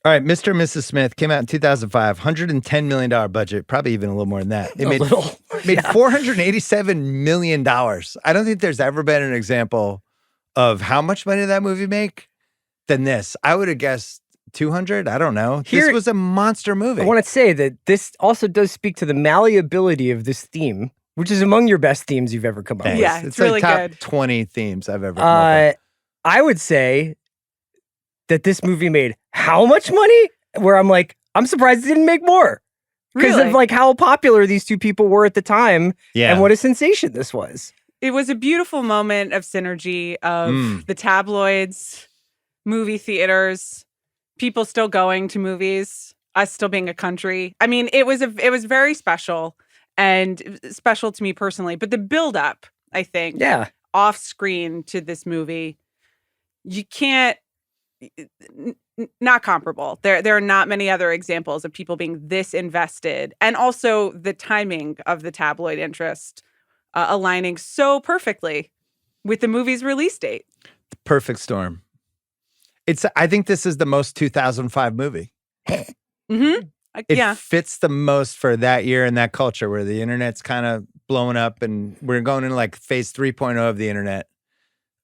All right, Mr. and Mrs. Smith came out in 2005, $110 million budget, probably even a little more than that. It made $487 million. I don't think there's ever been an example of how much money that movie make than this. I would have guessed 200. I don't know. This was a monster movie. I want to say that this also does speak to the malleability of this theme, which is among your best themes you've ever come up with. Yeah, it's really like top good. 20 themes I've ever come up with. I would say that this movie made how much money? Where I'm like, I'm surprised it didn't make more. Because of like how popular these two people were at the time and what a sensation this was. It was a beautiful moment of synergy of the tabloids, movie theaters, people still going to movies, us still being a country. I mean, it was very special and special to me personally. But the build-up, I think, off screen to this movie, you can't. Not comparable. There are not many other examples of people being this invested, and also the timing of the tabloid interest aligning so perfectly with the movie's release date. The perfect storm. I think this is the most 2005 movie. It fits the most for that year and that culture where the internet's kind of blowing up, and we're going into like phase 3.0 of the internet.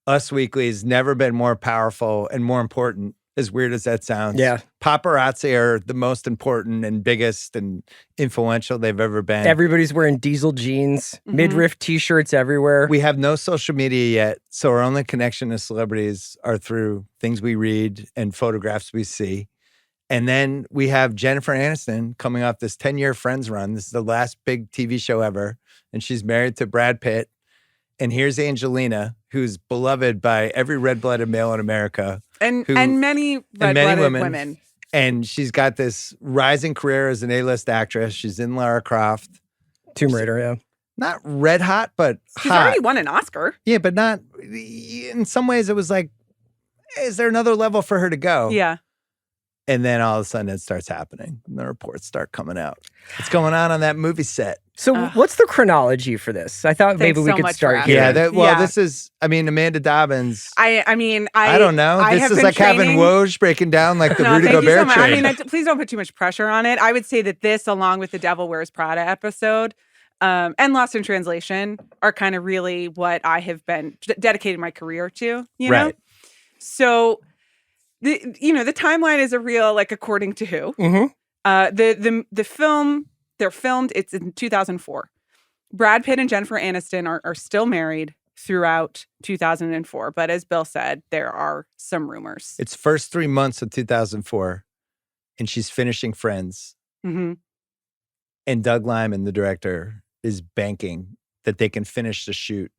Us Weekly has never been more powerful and more important, as weird as that sounds. Yeah. Paparazzi are the most important and biggest and influential they've ever been. Everybody's wearing diesel jeans, midriff t-shirts everywhere. We have no social media yet, so our only connection to celebrities are through things we read and photographs we see. And then we have Jennifer Aniston coming off this 10-year Friends run. This is the last big TV show ever, and she's married to Brad Pitt. And here's Angelina, who's beloved by every red-blooded male in America. And many red-blooded women. And she's got this rising career as an A-list actress. She's in Lara Croft. Tomb Raider, yeah. Not red hot, but she's hot. already won an Oscar. Yeah, but not, in some ways it was like, is there another level for her to go? Yeah. And then all of a sudden it starts happening. And the reports start coming out. What's going on that movie set? So what's the chronology for this? I thought maybe we could start here. This is, Amanda Dobbins. I don't know. This is like having Woj breaking down like the Rudy Gobert trade. I mean, please don't put too much pressure on it. I would say that this, along with the Devil Wears Prada episode and Lost in Translation, are kind of really what I have been dedicating my career to, you know? So, the timeline is a real, like, according to who. The film... They're filmed, it's in 2004. Brad Pitt and Jennifer Aniston are still married throughout 2004. But as Bill said, there are some rumors. It's first 3 months of 2004, and she's finishing Friends. And Doug Liman, the director, is banking that they can finish the shoot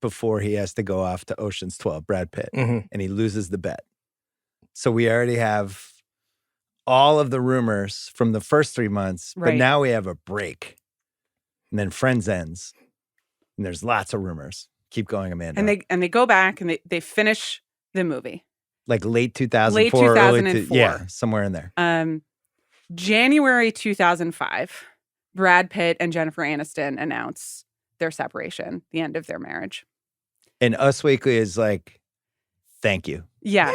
before he has to go off to Ocean's 12, Brad Pitt. And he loses the bet. So we already have all of the rumors from the first 3 months, but now we have a break. And then Friends ends. And there's lots of rumors. Keep going, Amanda. And they go back and they finish the movie. Like late 2004. Late 2004. Yeah, somewhere in there. January 2005, Brad Pitt and Jennifer Aniston announce their separation, the end of their marriage. And Us Weekly is like, thank you. Yeah.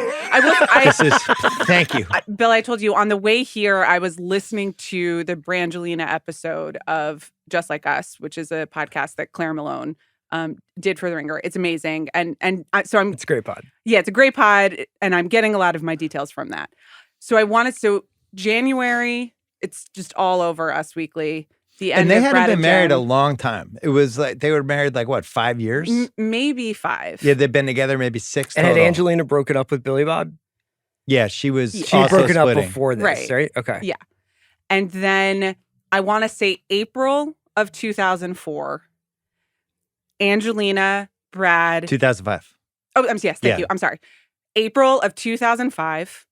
Thank you. Bill, I told you on the way here, I was listening to the Brangelina episode of Just Like Us, which is a podcast that Claire Malone did for The Ringer. It's amazing. It's a great pod. Yeah, it's a great pod. And I'm getting a lot of my details from that. So January, it's just all over Us Weekly. And they hadn't been married a long time. It was like, they were married like, what, 5 years? Maybe 5. Yeah, they've been together maybe 6 And total. had Angelina broken up with Billy Bob? Yeah, she was She'd broken up before this, right? Okay. Yeah. And then I want to say April of 2004, Angelina, Brad. 2005. Oh, yes, thank you. I'm sorry. April of 2005,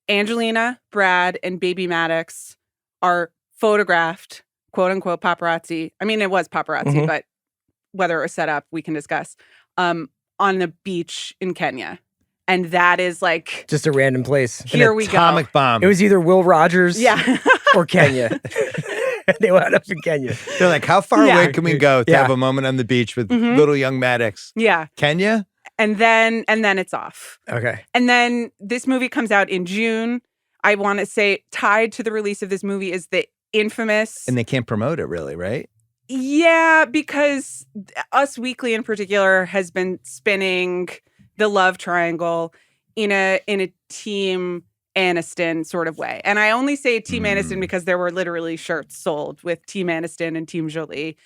Angelina, Brad, and baby Maddox are photographed, quote unquote, paparazzi. I mean, it was paparazzi, but whether it was set up, we can discuss, on the beach in Kenya. And that is like... just a random place. Here we go. Atomic bomb. It was either Will Rogers or Kenya. They wound up in Kenya. They're like, how far away can we go to have a moment on the beach with little young Maddox? Yeah. Kenya? And then it's off. Okay. And then this movie comes out in June. I want to say tied to the release of this movie is the infamous. And they can't promote it really, right? Yeah, because Us Weekly in particular has been spinning the love triangle in a Team Aniston sort of way. And I only say Team Aniston because there were literally shirts sold with Team Aniston and Team Jolie.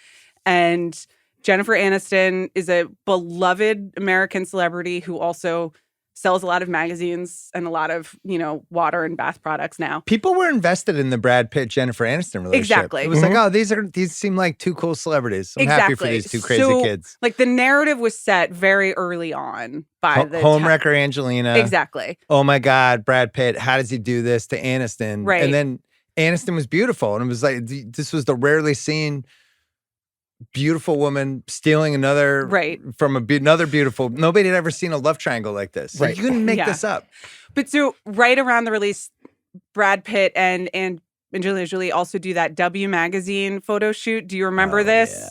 And Jennifer Aniston is a beloved American celebrity who also sells a lot of magazines and a lot of, water and bath products now. People were invested in the Brad Pitt Jennifer Aniston relationship. Exactly. It was like, oh, these seem like two cool celebrities. I'm happy for these two crazy kids. Like the narrative was set very early on by the homewrecker Angelina. Exactly. Oh my God, Brad Pitt, how does he do this to Aniston? Right. And then Aniston was beautiful. And it was like, this was the rarely seen beautiful woman stealing another from another beautiful. Nobody had ever seen a love triangle like this. So you couldn't make this up. But so right around the release, Brad Pitt and Angelina Jolie also do that W magazine photo shoot. Do you remember this?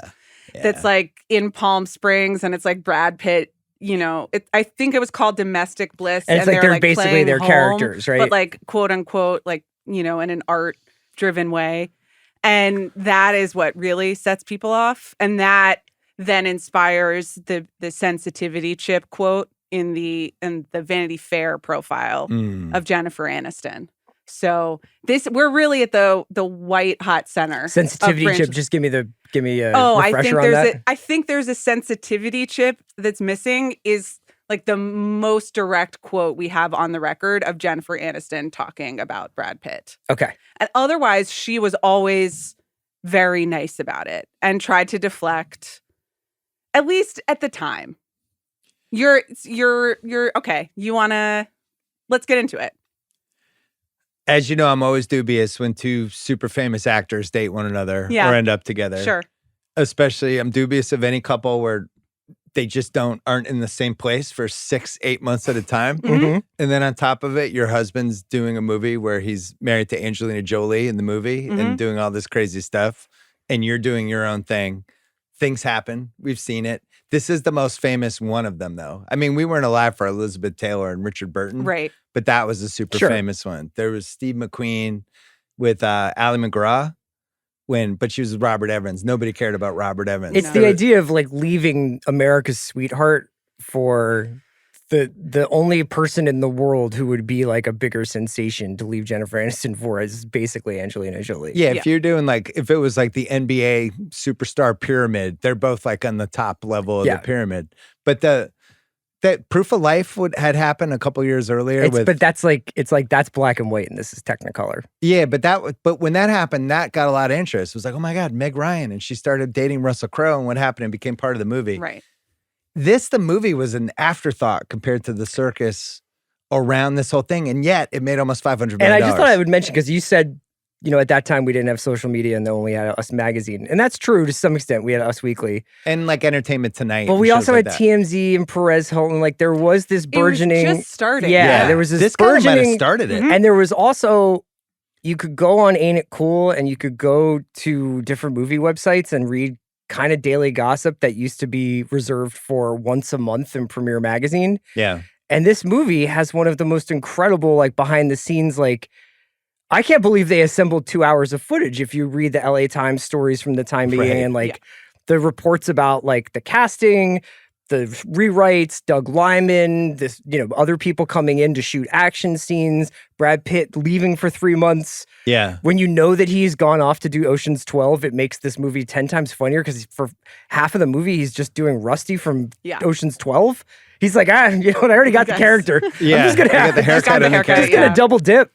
Yeah. That's like in Palm Springs, and it's like Brad Pitt. I think it was called Domestic Bliss, and it's like they're basically their characters, right? But like quote unquote, like in an art driven way. And that is what really sets people off. And that then inspires the sensitivity chip quote in the Vanity Fair profile of Jennifer Aniston. So we're really at the white hot center. Sensitivity chip. Just give me a refresher on that. I think there's a sensitivity chip that's missing is like the most direct quote we have on the record of Jennifer Aniston talking about Brad Pitt. Okay. And otherwise, she was always very nice about it and tried to deflect, at least at the time. You're okay. Let's get into it. As you know, I'm always dubious when two super famous actors date one another or end up together. Sure. Especially, I'm dubious of any couple where they just aren't in the same place for 6-8 months at a time. Mm-hmm. And then on top of it, your husband's doing a movie where he's married to Angelina Jolie in the movie and doing all this crazy stuff. And you're doing your own thing. Things happen. We've seen it. This is the most famous one of them, though. I mean, we weren't alive for Elizabeth Taylor and Richard Burton. Right. But that was a super famous one. There was Steve McQueen with Ally McGraw. But she was with Robert Evans. Nobody cared about Robert Evans. It's the idea of like leaving America's sweetheart for the only person in the world who would be like a bigger sensation to leave Jennifer Aniston for is basically Angelina Jolie. Yeah, if you're doing if it was like the NBA superstar pyramid, they're both like on the top level of the pyramid. But that Proof of Life had happened a couple years earlier. But that's that's black and white and this is Technicolor. Yeah, but when that happened, that got a lot of interest. It was like, oh my God, Meg Ryan. And she started dating Russell Crowe, and what happened and became part of the movie. Right. The movie was an afterthought compared to the circus around this whole thing. And yet it made almost $500 million. And I just thought I would mention, because you said, at that time we didn't have social media and then we had Us Magazine. And that's true to some extent. We had Us Weekly. And like Entertainment Tonight. But we also had TMZ and Perez Hilton. Like there was this burgeoning. It was just starting. Yeah, there was this burgeoning. Guy might have started it. And there was also, you could go on Ain't It Cool and you could go to different movie websites and read kind of daily gossip that used to be reserved for once a month in Premiere Magazine. Yeah. And this movie has one of the most incredible, like behind the scenes, like, I can't believe they assembled 2 hours of footage. If you read the LA Times stories from the time being and like the reports about like the casting, the rewrites, Doug Liman, this, other people coming in to shoot action scenes, Brad Pitt leaving for 3 months. Yeah. When you know that he's gone off to do Ocean's 12, it makes this movie 10 times funnier because for half of the movie, he's just doing Rusty from Ocean's 12. He's like, I already got the character. Yeah. I'm just going to have the haircut. Just going to double dip,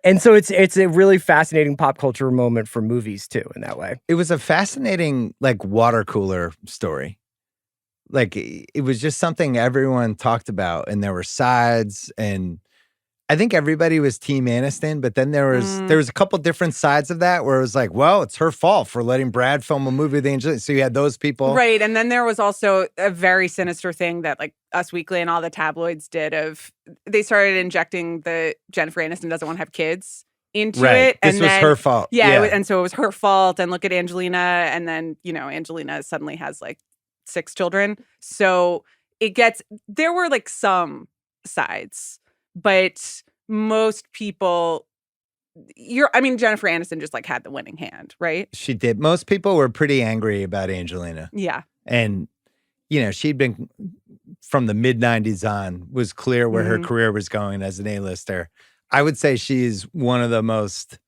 and so it's a really fascinating pop culture moment for movies too, in that way. It was a fascinating, like, water cooler story. Like, it was just something everyone talked about, and there were sides, and I think everybody was Team Aniston, but then there was a couple different sides of that where it was like, well, it's her fault for letting Brad film a movie with Angelina. So you had those people. Right. And then there was also a very sinister thing that like Us Weekly and all the tabloids did they started injecting the Jennifer Aniston doesn't want to have kids into it. This was her fault. Yeah. And so it was her fault. And look at Angelina. And then, Angelina suddenly has like 6 children. So there were like some sides, but most people, Jennifer Aniston just like had the winning hand, right? She did. Most people were pretty angry about Angelina. Yeah. And, she'd been from the mid-90s on, was clear where her career was going as an A-lister. I would say she's one of the most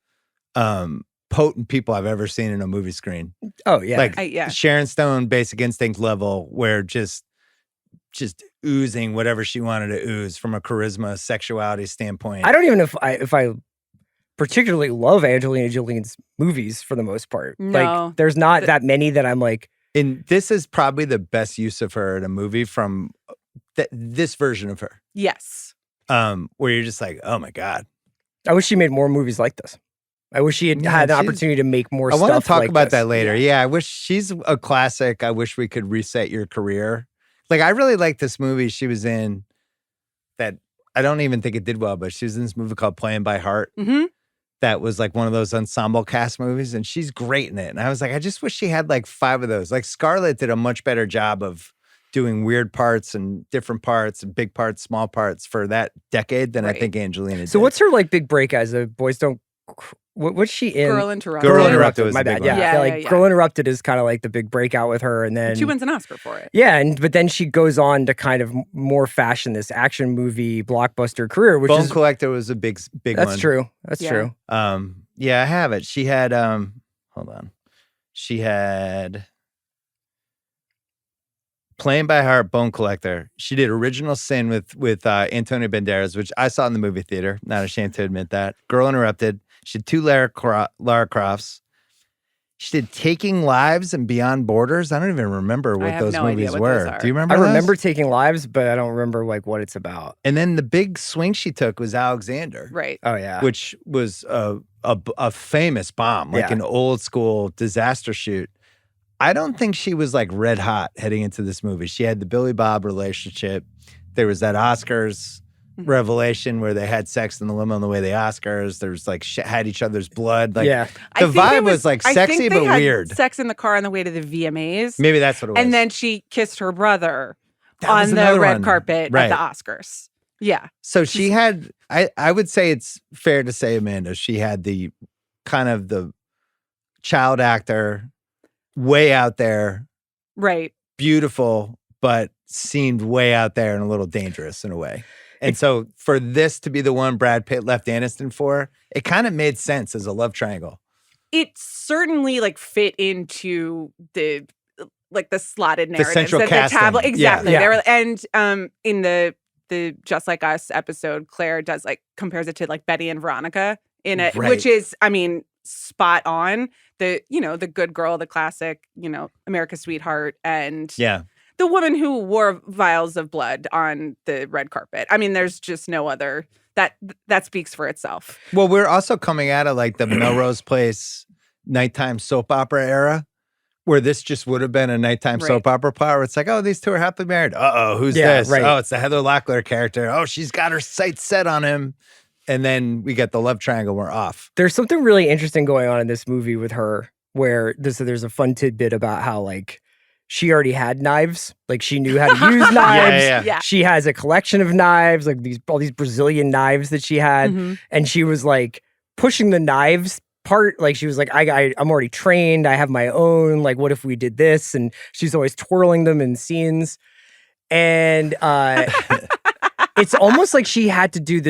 potent people I've ever seen in a movie screen. Oh, yeah. Like Sharon Stone, Basic Instinct level, where just oozing whatever she wanted to ooze from a charisma, sexuality standpoint. I don't even know if I particularly love Angelina Jolie's movies for the most part. No. Like, there's not that many that I'm like. And this is probably the best use of her in a movie from this version of her. Yes. Where you're just like, oh my God. I wish she made more movies like this. I wish she had an opportunity to make more stuff. I want to talk like about this. that later. Yeah, I wish she's a classic. I wish we could reset your career. Like, I really like this movie she was in that I don't even think it did well, but she was in this movie called Playing by Heart. Mm-hmm. That was like one of those ensemble cast movies, and she's great in it. And I was like, I just wish she had like 5 of those. Like, Scarlett did a much better job of doing weird parts and different parts and big parts, small parts for that decade than I think Angelina did. So what's her like big break as a Boys Don't... What's she in? Girl Interrupted. Girl Interrupted was my the bad. big one. Yeah. Girl Interrupted is kind of like the big breakout with her, and then she wins an Oscar for it. Yeah, but then she goes on to kind of more fashion this action movie blockbuster career, which Bone Collector was a big one. That's true. That's true. Yeah, I have it. She had hold on. She had Playing by Heart, Bone Collector. She did Original Sin with Antonio Banderas, which I saw in the movie theater. Not ashamed to admit that. Girl Interrupted. She did 2 Lara Crofts. She did Taking Lives and Beyond Borders. I don't even remember what those movies were. Do you remember? I remember Taking Lives, but I don't remember like what it's about. And then the big swing she took was Alexander. Right. Oh yeah. Which was a famous bomb, like an old school disaster shoot. I don't think she was like red hot heading into this movie. She had the Billy Bob relationship. There was that Oscars revelation where they had sex in the limo on the way to the Oscars. There was like had each other's blood. Like, the vibe was like sexy but weird. Sex in the car on the way to the VMAs. Maybe that's what it was. And then she kissed her brother on the red carpet at the Oscars. Yeah. So she had, I would say it's fair to say, Amanda, she had the kind of the child actor, way out there. Right. Beautiful, but seemed way out there and a little dangerous in a way. And so for this to be the one Brad Pitt left Aniston for, it kind of made sense as a love triangle. It certainly like fit into the slotted narrative. The central casting. Exactly. Yeah. There were, and in the Just Like Us episode, Claire does like compares it to like Betty and Veronica in it, which is, spot on. The good girl, the classic, America's sweetheart, and the woman who wore vials of blood on the red carpet. There's just no other that speaks for itself. Well, we're also coming out of like the Melrose Place nighttime soap opera era, where this just would have been a nighttime soap opera plot where it's like, oh, these two are happily married. Uh-oh, who's this? Right. Oh, it's the Heather Locklear character. Oh, she's got her sights set on him. And then we get the love triangle, we're off. There's something really interesting going on in this movie with her where there's a fun tidbit about how like she already had knives. Like she knew how to use knives. Yeah. She has a collection of knives, like all these Brazilian knives that she had. Mm-hmm. And she was like pushing the knives part. Like she was like, I'm already trained. I have my own. Like, what if we did this? And she's always twirling them in scenes. And it's almost like she had to do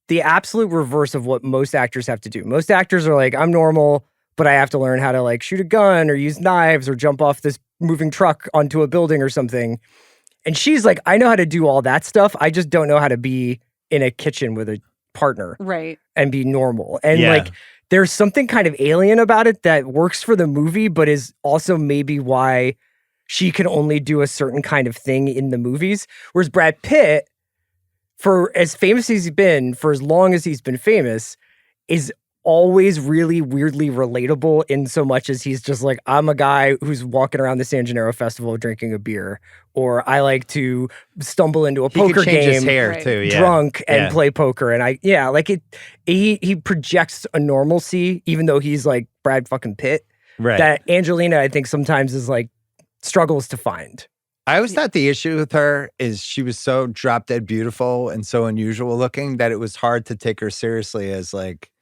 the absolute reverse of what most actors have to do. Most actors are like, I'm normal, but I have to learn how to like shoot a gun or use knives or jump off this moving truck onto a building or something. And she's like, I know how to do all that stuff. I just don't know how to be in a kitchen with a partner. Right. And be normal. And like, there's something kind of alien about it that works for the movie, but is also maybe why she can only do a certain kind of thing in the movies. Whereas Brad Pitt, for as famous as he's been, for as long as he's been famous, is always really weirdly relatable in so much as he's just like, I'm a guy who's walking around the San Gennaro Festival drinking a beer, or I like to stumble into a poker game, his hair too, drunk and play poker. And he projects a normalcy, even though he's like Brad fucking Pitt, that Angelina, I think sometimes is like struggles to find. I always thought the issue with her is she was so drop dead beautiful and so unusual looking that it was hard to take her seriously as like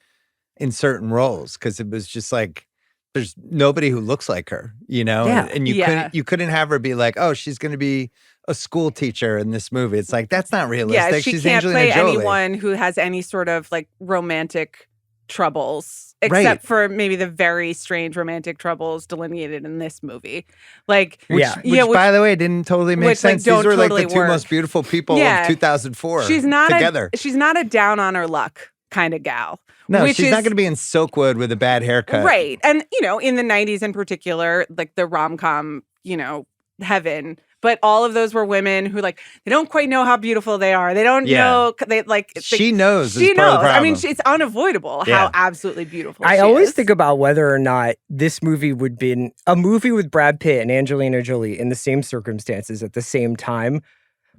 in certain roles because it was just like there's nobody who looks like her, you know? Yeah. And you couldn't have her be like, oh, she's going to be a school teacher in this movie. It's like that's not realistic. Yeah, she she's can't Angelina play Jolie. anyone who has any sort of like romantic troubles, except for maybe the very strange romantic troubles delineated in this movie. Like, which by the way, didn't totally make sense. Like, these were totally like the two most beautiful people of 2004 she's not together. She's not a down on her luck kind of gal. No, she's not going to be in Silkwood with a bad haircut. Right. And, you know, in the 90s in particular, like the rom-com, you know, heaven. But all of those were women who, like, they don't quite know how beautiful they are. They don't know. They like. She knows. She knows. I mean, it's unavoidable how absolutely beautiful. I always think about whether or not this movie would be a movie with Brad Pitt and Angelina Jolie in the same circumstances at the same time,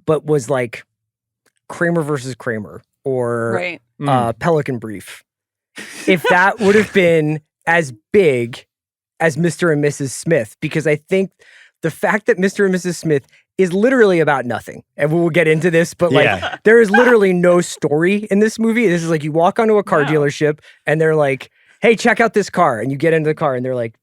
but was like Kramer versus Kramer or Pelican Brief. If that would have been as big as Mr. and Mrs. Smith, because I think the fact that Mr. and Mrs. Smith is literally about nothing, and we will get into this, but like there is literally no story in this movie. This is like you walk onto a car dealership and they're like, hey, check out this car. And you get into the car and they're like,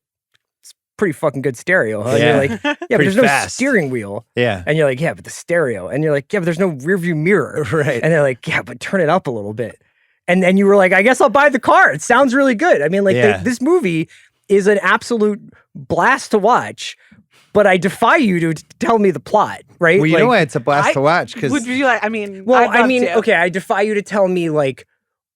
it's pretty fucking good stereo, huh? And you're like, yeah, but there's no steering wheel. Yeah. And you're like, yeah, but the stereo. And you're like, yeah, but there's no rear view mirror. Right. And they're like, yeah, but turn it up a little bit. And then you were like, I guess I'll buy the car. It sounds really good. I mean, like this movie is an absolute blast to watch. But I defy you to tell me the plot, right? Well, you know why it's a blast to watch? Because would you like? I mean, okay. I defy you to tell me like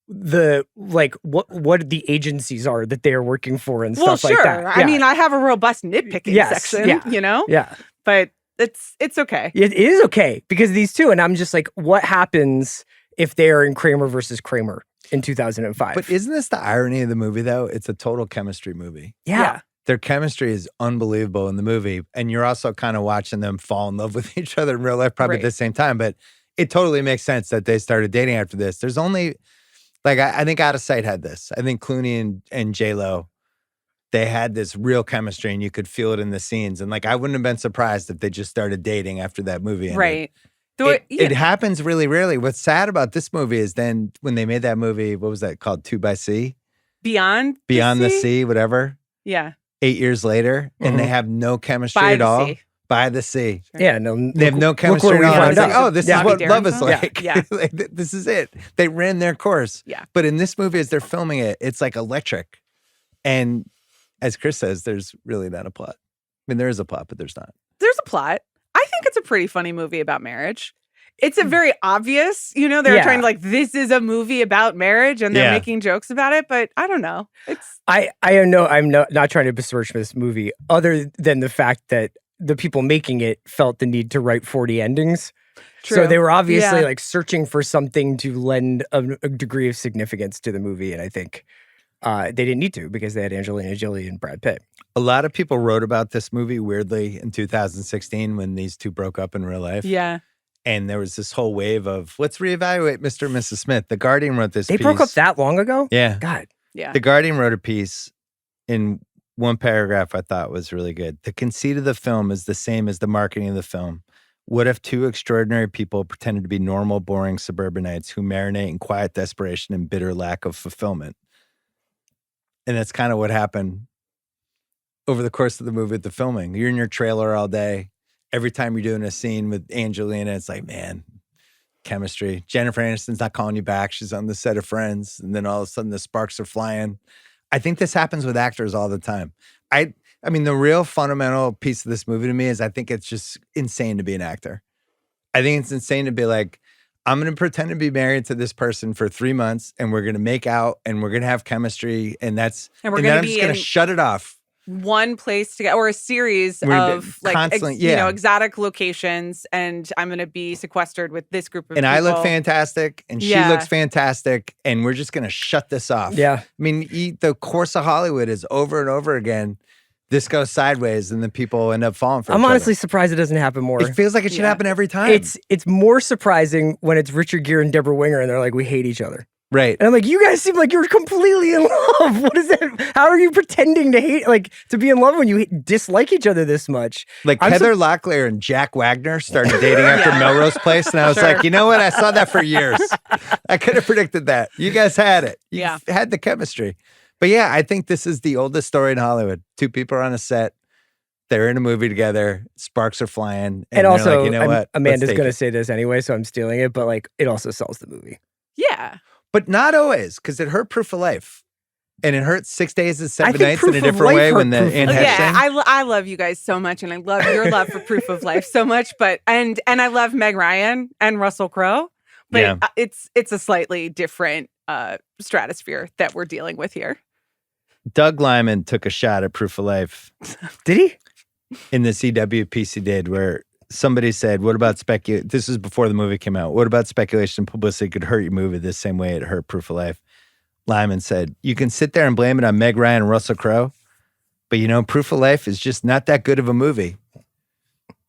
what the agencies are that they are working for and stuff like that. Yeah. I mean, I have a robust nitpicking section, you know. Yeah, but it's okay. It is okay because these two, and I'm just like, what happens if they are in Kramer versus Kramer in 2005? But isn't this the irony of the movie though? It's a total chemistry movie. Yeah. Their chemistry is unbelievable in the movie. And you're also kind of watching them fall in love with each other in real life probably at the same time. But it totally makes sense that they started dating after this. There's only, like, I think Out of Sight had this. I think Clooney and J-Lo, they had this real chemistry and you could feel it in the scenes. And like, I wouldn't have been surprised if they just started dating after that movie ended. Right. It happens really rarely. What's sad about this movie is then when they made that movie, what was that called? 2 by Sea? Beyond the Sea, whatever. Yeah. 8 years later, and they have no chemistry at all. By the Sea. Yeah, no. They have no chemistry at all. It's like, oh, this is what love is like. Yeah. Like, this is it. They ran their course. Yeah. But in this movie, as they're filming it, it's like electric. And as Chris says, there's really not a plot. I mean, there is a plot, but there's not. There's a plot. I think it's a pretty funny movie about marriage. It's a very obvious, you know, they're trying to like, this is a movie about marriage and they're making jokes about it, but I don't know. I know I'm not trying to besmirch this movie other than the fact that the people making it felt the need to write 40 endings. True. So they were obviously like searching for something to lend a degree of significance to the movie. And I think they didn't need to because they had Angelina Jolie and Brad Pitt. A lot of people wrote about this movie weirdly in 2016 when these two broke up in real life. Yeah. And there was this whole wave of, let's reevaluate Mr. and Mrs. Smith. The Guardian wrote this piece. They broke up that long ago? Yeah. God. Yeah. The Guardian wrote a piece in one paragraph I thought was really good. The conceit of the film is the same as the marketing of the film. What if two extraordinary people pretended to be normal, boring suburbanites who marinate in quiet desperation and bitter lack of fulfillment? And that's kind of what happened over the course of the movie with the filming. You're in your trailer all day. Every time you're doing a scene with Angelina, it's like, man, chemistry. Jennifer Aniston's not calling you back. She's on the set of Friends. And then all of a sudden the sparks are flying. I think this happens with actors all the time. I mean, the real fundamental piece of this movie to me is I think it's just insane to be an actor. I think it's insane to be like, I'm going to pretend to be married to this person for 3 months and we're going to make out and we're going to have chemistry. And then I'm just going to shut it off. One place together or a series of like you know, exotic locations, and I'm going to be sequestered with this group of people. And I look fantastic and she looks fantastic and we're just going to shut this off. Yeah. I mean, the course of Hollywood is over and over again. This goes sideways and then people end up falling for each other. honestly surprised it doesn't happen more. It feels like it should happen every time. It's more surprising when it's Richard Gere and Deborah Winger and they're like, we hate each other. Right. And I'm like, you guys seem like you're completely in love. What is that? How are you pretending to hate, like, to be in love when you dislike each other this much? Like Heather Locklear and Jack Wagner started dating after Melrose Place. And I was like, you know what? I saw that for years. I could have predicted that. You guys had it. You had the chemistry. But yeah, I think this is the oldest story in Hollywood. Two people are on a set. They're in a movie together. Sparks are flying. And also, like, you know what? Amanda's going to say this anyway, so I'm stealing it. But like, it also sells the movie. Yeah. But not always, because it hurt Proof of Life. And it hurt 6 Days and 7 Nights in a different way when the Anne Heche thing. I love you guys so much, and I love your love for Proof of Life so much. But and I love Meg Ryan and Russell Crowe. But it's a slightly different stratosphere that we're dealing with here. Doug Liman took a shot at Proof of Life. Did he? In the CW piece he did, where somebody said, what about speculation? This is before the movie came out. What about speculation and publicity could hurt your movie the same way it hurt Proof of Life? Lyman said, you can sit there and blame it on Meg Ryan and Russell Crowe, but you know, Proof of Life is just not that good of a movie.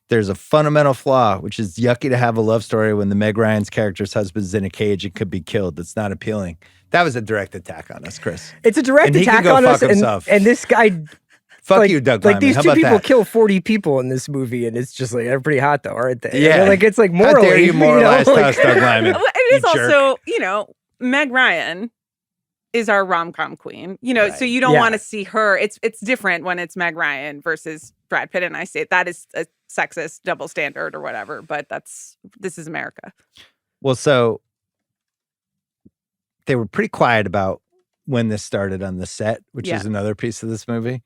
There's a fundamental flaw, which is yucky to have a love story when the Meg Ryan's character's husband's in a cage and could be killed. That's not appealing. That was a direct attack on us, Chris. It's a direct attack on us. And this guy... Fuck you, Doug Liman. Like, these two people kill 40 people in this movie, and it's just like, they're pretty hot, though, aren't they? Yeah. Like, it's like morally. How dare you moralize us, Doug Liman? It is also, you know, Meg Ryan is our rom-com queen. You know, so you don't want to see her. It's different when it's Meg Ryan versus Brad Pitt, and I say that is a sexist double standard or whatever, but this is America. Well, so they were pretty quiet about when this started on the set, which is another piece of this movie.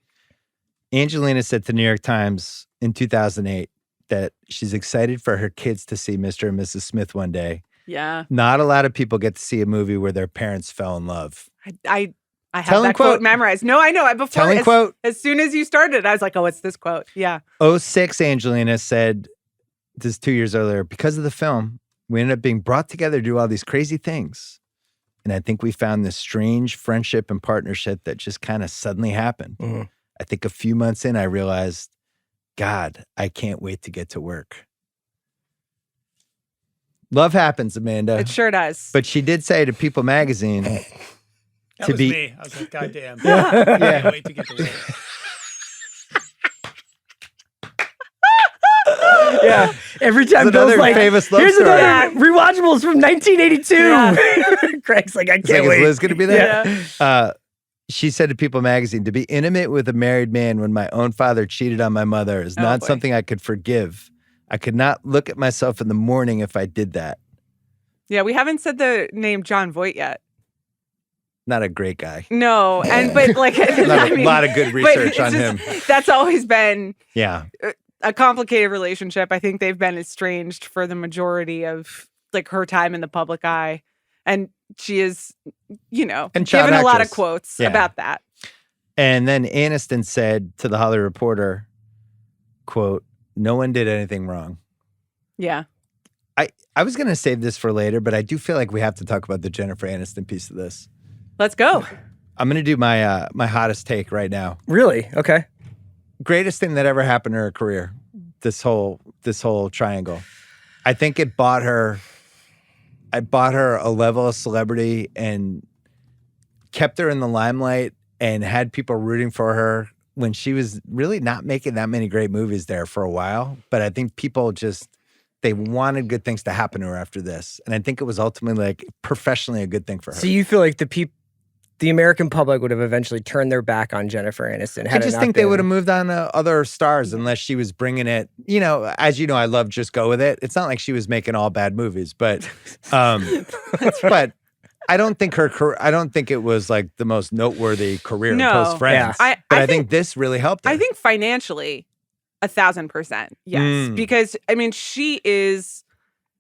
Angelina said to the New York Times in 2008 that she's excited for her kids to see Mr. and Mrs. Smith one day. Yeah. Not a lot of people get to see a movie where their parents fell in love. I have that quote memorized. No, I know. Before, as soon as you started, I was like, oh, it's this quote. Yeah. 2006, Angelina said, this 2 years earlier, because of the film, we ended up being brought together to do all these crazy things. And I think we found this strange friendship and partnership that just kind of suddenly happened. Mm-hmm. I think a few months in, I realized, God, I can't wait to get to work. Love happens, Amanda. It sure does. But she did say to People Magazine, that was me. I was like, God damn. I can't wait to get to work. Yeah. Every time Bill's like, famous love here's story. Another Rewatchables from 1982. Yeah. Craig's like, I can't wait. Is Liz going to be there? Yeah. She said to People Magazine, to be intimate with a married man when my own father cheated on my mother is not something I could forgive. I could not look at myself in the morning if I did that. Yeah, we haven't said the name Jon Voight yet. Not a great guy. No, but like a lot of good research on him. That's always been a complicated relationship. I think they've been estranged for the majority of like her time in the public eye. And she is, you know, given a lot of quotes about that. And then Aniston said to the Hollywood Reporter, quote, no one did anything wrong. Yeah. I was going to save this for later, but I do feel like we have to talk about the Jennifer Aniston piece of this. Let's go. I'm going to do my my hottest take right now. Really? Okay. Greatest thing that ever happened to her career, this whole triangle. I think it bought her a level of celebrity and kept her in the limelight and had people rooting for her when she was really not making that many great movies there for a while. But I think people they wanted good things to happen to her after this. And I think it was ultimately like professionally a good thing for her. So you feel like the American public would have eventually turned their back on Jennifer Aniston. I just think they would have moved on to other stars unless she was bringing it. You know, as you know, I love Just Go With It. It's not like she was making all bad movies, but but I don't think it was like the most noteworthy career post Friends. Yeah. I think this really helped her. I think financially, 1,000%. Yes. Because I mean, she is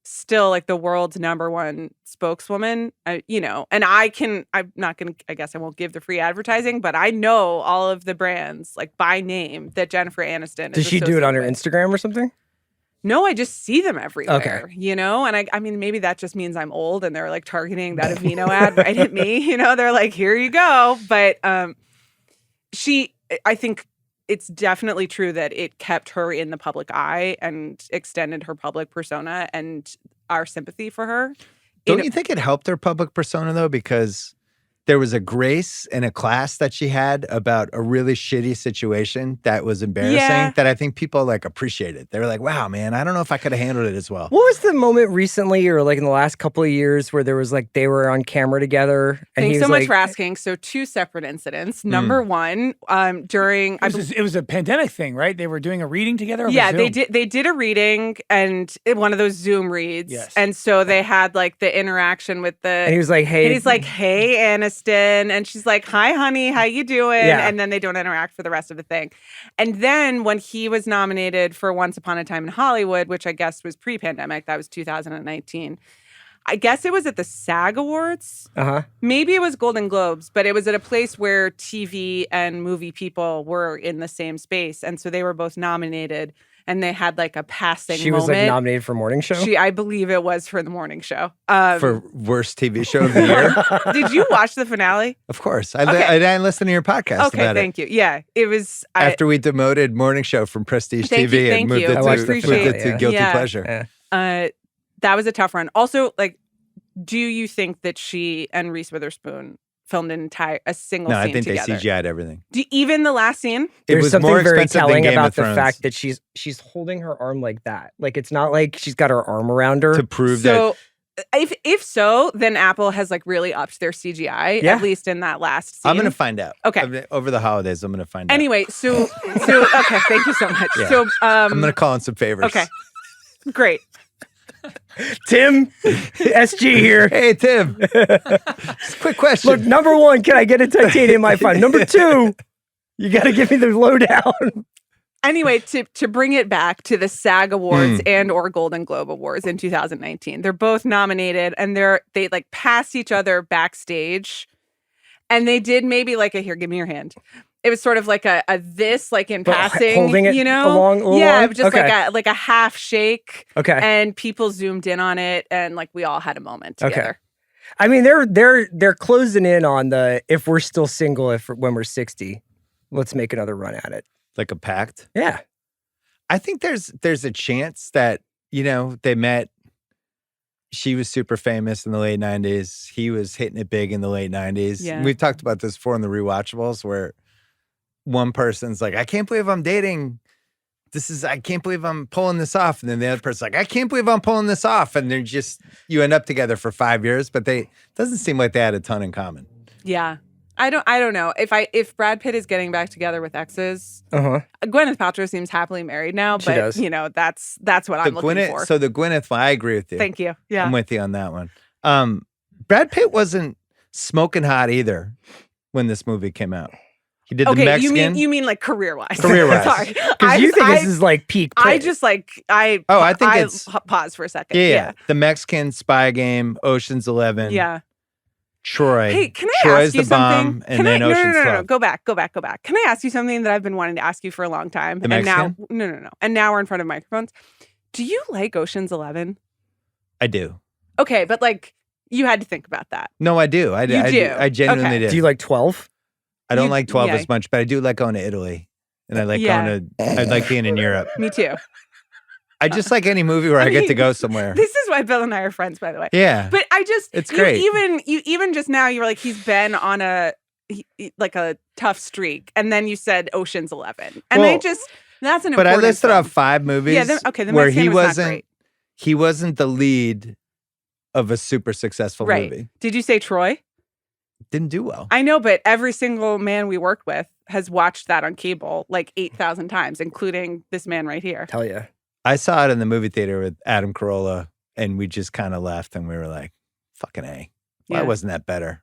still like the world's #1 spokeswoman, you know, and I guess I won't give the free advertising, but I know all of the brands like by name that Jennifer Aniston Does she do it on her Instagram or something? No, I just see them everywhere, okay. You know, and I mean, maybe that just means I'm old and they're like targeting that Aveeno ad right at me, you know, they're like, here you go. But I think it's definitely true that it kept her in the public eye and extended her public persona and our sympathy for her. Don't you think it helped her public persona though? Because there was a grace in a class that she had about a really shitty situation that was embarrassing that I think people like appreciated. They were like, wow, man, I don't know if I could have handled it as well. What was the moment recently or like in the last couple of years where there was like they were on camera together? And Thanks so much for asking. So 2 separate incidents. Number one, during it was a pandemic thing, right? They were doing a reading together. Yeah, they did a reading and one of those Zoom reads. Yes. And so they had like the interaction with the and he was like, hey. And he's like, hey, Aniston. And she's like, hi, honey, how you doing? Yeah. And then they don't interact for the rest of the thing. And then when he was nominated for Once Upon a Time in Hollywood, which I guess was pre-pandemic, that was 2019. I guess it was at the SAG Awards. Maybe it was Golden Globes, but it was at a place where TV and movie people were in the same space. And so they were both nominated. And they had like a passing moment. She was like nominated for morning show? I believe it was for the morning show. For worst TV show of the year? Did you watch the finale? Of course. I didn't listen to your podcast Okay, about thank you. Yeah, it was... After we demoted morning show from Prestige TV and moved it to Guilty Pleasure. That was a tough run. Also, like, do you think that she and Reese Witherspoon filmed a single scene together? No, I think they CGI'd everything. Even the last scene? There's something more very expensive telling than Game about of the Thrones. fact that she's holding her arm like that. Like it's not like she's got her arm around her to prove that. If so, then Apple has like really upped their CGI, at least in that last scene. I'm going to find out. Okay. Over the holidays, I'm going to find out. Anyway, so okay, thank you so much. Yeah. So I'm going to call in some favors. Okay. Great. Tim, SG here. Hey, Tim. Quick question. Look, number one, can I get a titanium iPhone? Number two, you got to give me the lowdown. Anyway, to bring it back to the SAG Awards and or Golden Globe Awards in 2019, they're both nominated and they like passed each other backstage, and they did maybe like a here, give me your hand. It was sort of like a this, like in passing, holding it along. Just like a half shake. Okay, and people zoomed in on it, and like we all had a moment together. Okay. I mean, they're closing in on the if we're still single when we're 60, let's make another run at it. Like a pact? Yeah. I think there's a chance that, they met. She was super famous in the late 90s. He was hitting it big in the late 90s. Yeah. We've talked about this before in the Rewatchables where one person's like, I can't believe I'm dating. I can't believe I'm pulling this off. And then the other person's like, I can't believe I'm pulling this off. And you end up together for 5 years, but it doesn't seem like they had a ton in common. Yeah. I don't know. If Brad Pitt is getting back together with exes, Gwyneth Paltrow seems happily married now, but that's what I'm looking for. So the Gwyneth one, I agree with you. Thank you. Yeah. I'm with you on that one. Brad Pitt wasn't smoking hot either when this movie came out. He did the Mexican. You mean like career-wise. Career-wise. Sorry. Because you think this is like peak Pitt. I just like, I think it's... Pause for a second. Yeah. The Mexican, Spy Game, Ocean's 11. Yeah. Troy. Hey, can I Troy's ask you the something? bomb, and then Ocean's 12. No. Go back. Can I ask you something that I've been wanting to ask you for a long time? The Mexican? No. And now we're in front of microphones. Do you like Ocean's 11? I do. Okay, but like, you had to think about that. No, I do. I genuinely do. Do you like 12? I don't like 12 as much, but I do like going to Italy. And I like I like being in Europe. Me too. I just like any movie where I get to go somewhere. This is why Bill and I are friends, by the way. Yeah. But it's great. You even just now, you were like, he's been on a tough streak. And then you said Ocean's 11. And that's an important But I listed film. off 5 movies the where Mexican he wasn't the lead of a super successful movie. Did you say Troy? Didn't do well. I know, but every single man we worked with has watched that on cable like 8,000 times, including this man right here. Hell yeah. I saw it in the movie theater with Adam Carolla, and we just kind of left, and we were like, fucking A. Why wasn't that better?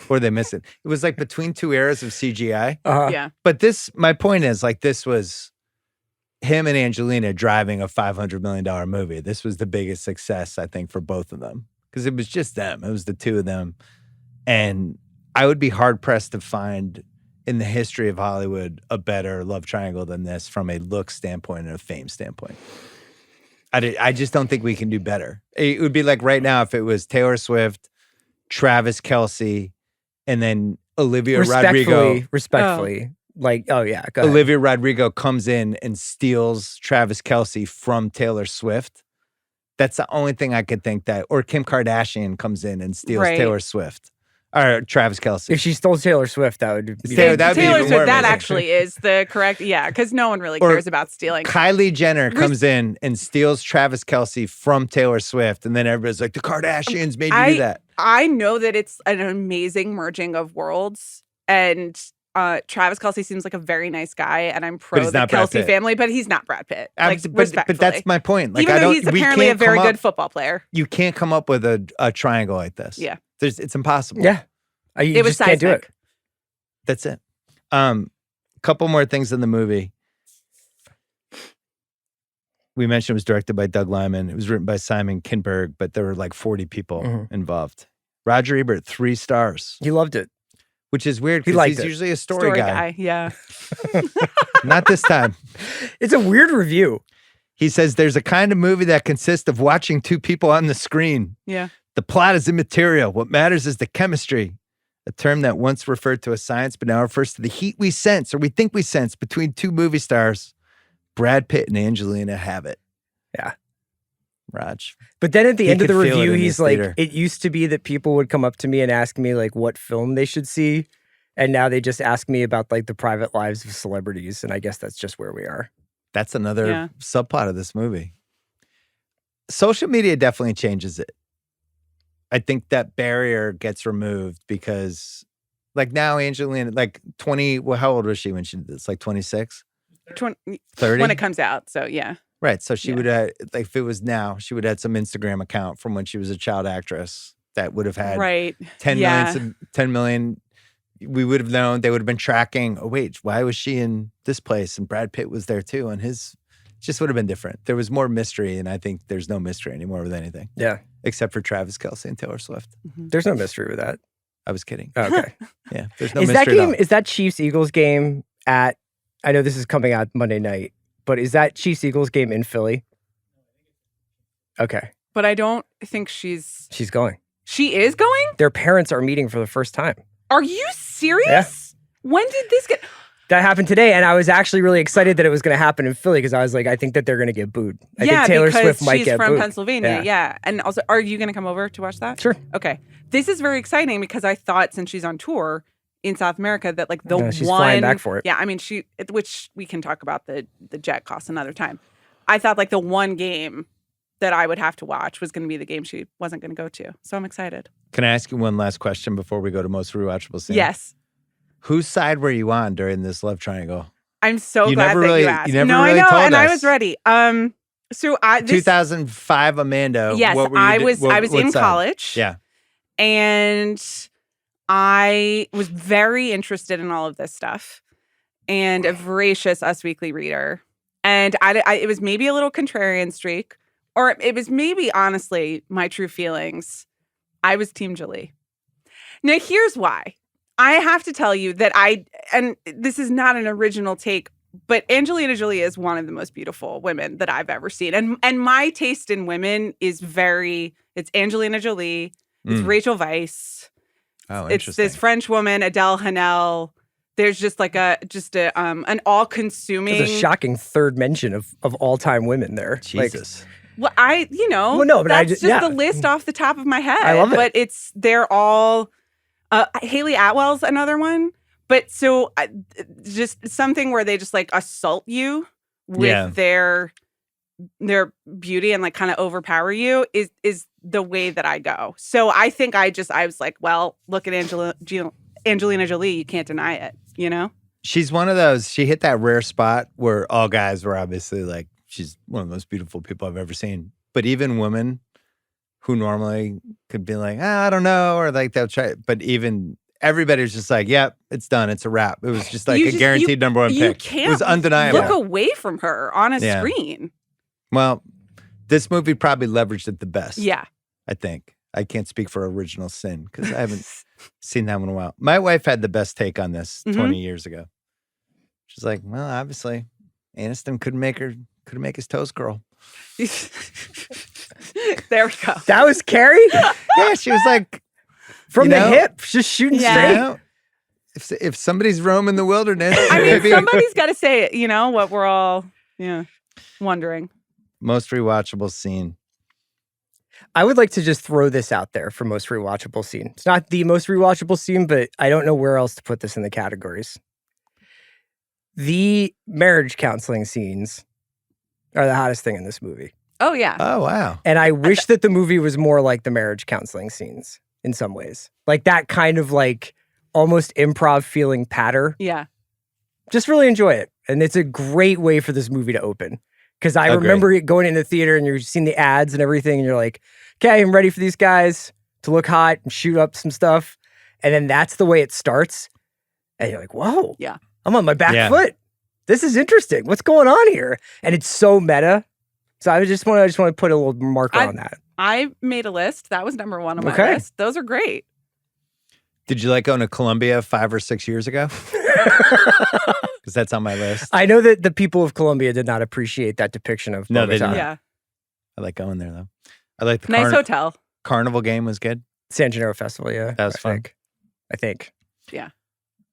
Or they miss it? It was like between 2 eras of CGI. Yeah. But my point is, like, this was him and Angelina driving a $500 million movie. This was the biggest success, I think, for both of them. Because it was just them. It was the two of them. And I would be hard-pressed to find in the history of Hollywood a better love triangle than this from a look standpoint and a fame standpoint. I just don't think we can do better. It would be like right now if it was Taylor Swift, Travis Kelce, and then Olivia Rodrigo. Respectfully. Like, go ahead. Olivia Rodrigo comes in and steals Travis Kelce from Taylor Swift. That's the only thing I could think that, or Kim Kardashian comes in and steals Taylor Swift or Travis Kelce. If she stole Taylor Swift, that would be Taylor Swift. That actually is the correct. Yeah, because no one really cares about stealing. Kylie Jenner comes in and steals Travis Kelce from Taylor Swift, and then everybody's like, the Kardashians made you do that. I know that it's an amazing merging of worlds, and Travis Kelce seems like a very nice guy, and I'm pro the Kelce family, but he's not Brad Pitt. Like, but that's my point. Like, even though he's apparently a very good football player. You can't come up with a triangle like this. Yeah. It's impossible. Yeah. You just can't do it. That's it. Couple more things in the movie. We mentioned it was directed by Doug Liman. It was written by Simon Kinberg, but there were like 40 people involved. Roger Ebert, 3 stars. He loved it. Which is weird because he's usually a story guy. Yeah. Not this time. It's a weird review. He says there's a kind of movie that consists of watching 2 people on the screen. Yeah. The plot is immaterial. What matters is the chemistry. A term that once referred to as science, but now refers to the heat we sense or we think we sense between 2 movie stars. Brad Pitt and Angelina have it. Yeah. Raj. But then at the end of the review, he's like, it used to be that people would come up to me and ask me like what film they should see. And now they just ask me about like the private lives of celebrities. And I guess that's just where we are. That's another subplot of this movie. Social media definitely changes it. I think that barrier gets removed because like now Angelina, like 20, well, how old was she when she did this? Like 26? 30? When it comes out. So yeah. Right. So she would have, like, if it was now, she would have had some Instagram account from when she was a child actress that would have had 10 million. We would have known. They would have been tracking, oh, wait, why was she in this place? And Brad Pitt was there too. And his just would have been different. There was more mystery. And I think there's no mystery anymore with anything. Yeah. Except for Travis Kelce and Taylor Swift. Mm-hmm. There's no mystery with that. I was kidding. Oh, okay. Yeah. There's no mystery. Is that Chiefs-Eagles game at, I know this is coming out Monday night, but is that Chiefs-Eagles game in Philly? Okay. But I don't think she's going. She is going? Their parents are meeting for the first time. Are you serious? Yeah. When did this get... That happened today, and I was actually really excited that it was going to happen in Philly because I was like, I think that they're going to get booed. I think Taylor Swift might get booed. She's from Pennsylvania, yeah. And also, are you going to come over to watch that? Sure. Okay. This is very exciting because I thought since she's on tour in South America that like the she's flying back for it. Yeah, I mean, which we can talk about the jet costs another time. I thought like the one game that I would have to watch was going to be the game she wasn't going to go to. So I'm excited. Can I ask you one last question before we go to most rewatchable scene? Yes. Whose side were you on during this love triangle? I'm so glad that you asked. You never really told and us. I was ready. So 2005 Amanda. Yes, I was in college. Yeah. And I was very interested in all of this stuff and a voracious Us Weekly reader. And it was maybe a little contrarian streak, or it was maybe, honestly, my true feelings. I was Team Jolie. Now, here's why. I have to tell you that and this is not an original take, but Angelina Jolie is one of the most beautiful women that I've ever seen. And my taste in women is it's Angelina Jolie, it's Rachel Weisz. Oh, it's this French woman, Adele Hanel. There's just like an all-consuming. There's a shocking third mention of all-time women there. Jesus. Well, that's the list off the top of my head. I love it. But they're all. Haley Atwell's another one. But so just something where they just like assault you with their beauty and like kind of overpower you is the way that I go. So I think I was like, well, look at Angelina Jolie. You can't deny it, you know? She's one of those, she hit that rare spot where all guys were obviously like, she's one of the most beautiful people I've ever seen. But even women who normally could be like, I don't know, or like they'll try, but even everybody was just like, yep, it's done. It's a wrap. It was just like a guaranteed number one pick. It was undeniable. Look away from her on a screen. Well, this movie probably leveraged it the best. Yeah. I think. I can't speak for Original Sin because I haven't seen that one in a while. My wife had the best take on this 20 years ago. She's like, well, obviously, Aniston couldn't make his toes curl. There we go. That was Carrie? Yeah, she was like, from the hip, just shooting straight. You know, if somebody's roaming the wilderness, I mean, somebody's got to say it. What we're all, wondering. Most rewatchable scene. I would like to just throw this out there for most rewatchable scene. It's not the most rewatchable scene, but I don't know where else to put this in the categories. The marriage counseling scenes are the hottest thing in this movie. Oh, yeah. Oh, wow. And I wish that the movie was more like the marriage counseling scenes in some ways. Like that kind of like almost improv feeling patter. Yeah. Just really enjoy it. And it's a great way for this movie to open. Because I remember it going into the theater and you're seeing the ads and everything, and you're like, okay, I'm ready for these guys to look hot and shoot up some stuff. And then that's the way it starts. And you're like, whoa. Yeah. I'm on my back foot. This is interesting. What's going on here? And it's so meta. So I just want to put a little marker on that. I made a list. That was number one on my list. Those are great. Did you like going to Columbia 5 or 6 years ago? Because that's on my list. I know that the people of Columbia did not appreciate that depiction of No, they didn't. Yeah. I like going there, though. I like the nice hotel. Carnival game was good. San Gennaro Festival, yeah. That was fun. I think. Yeah.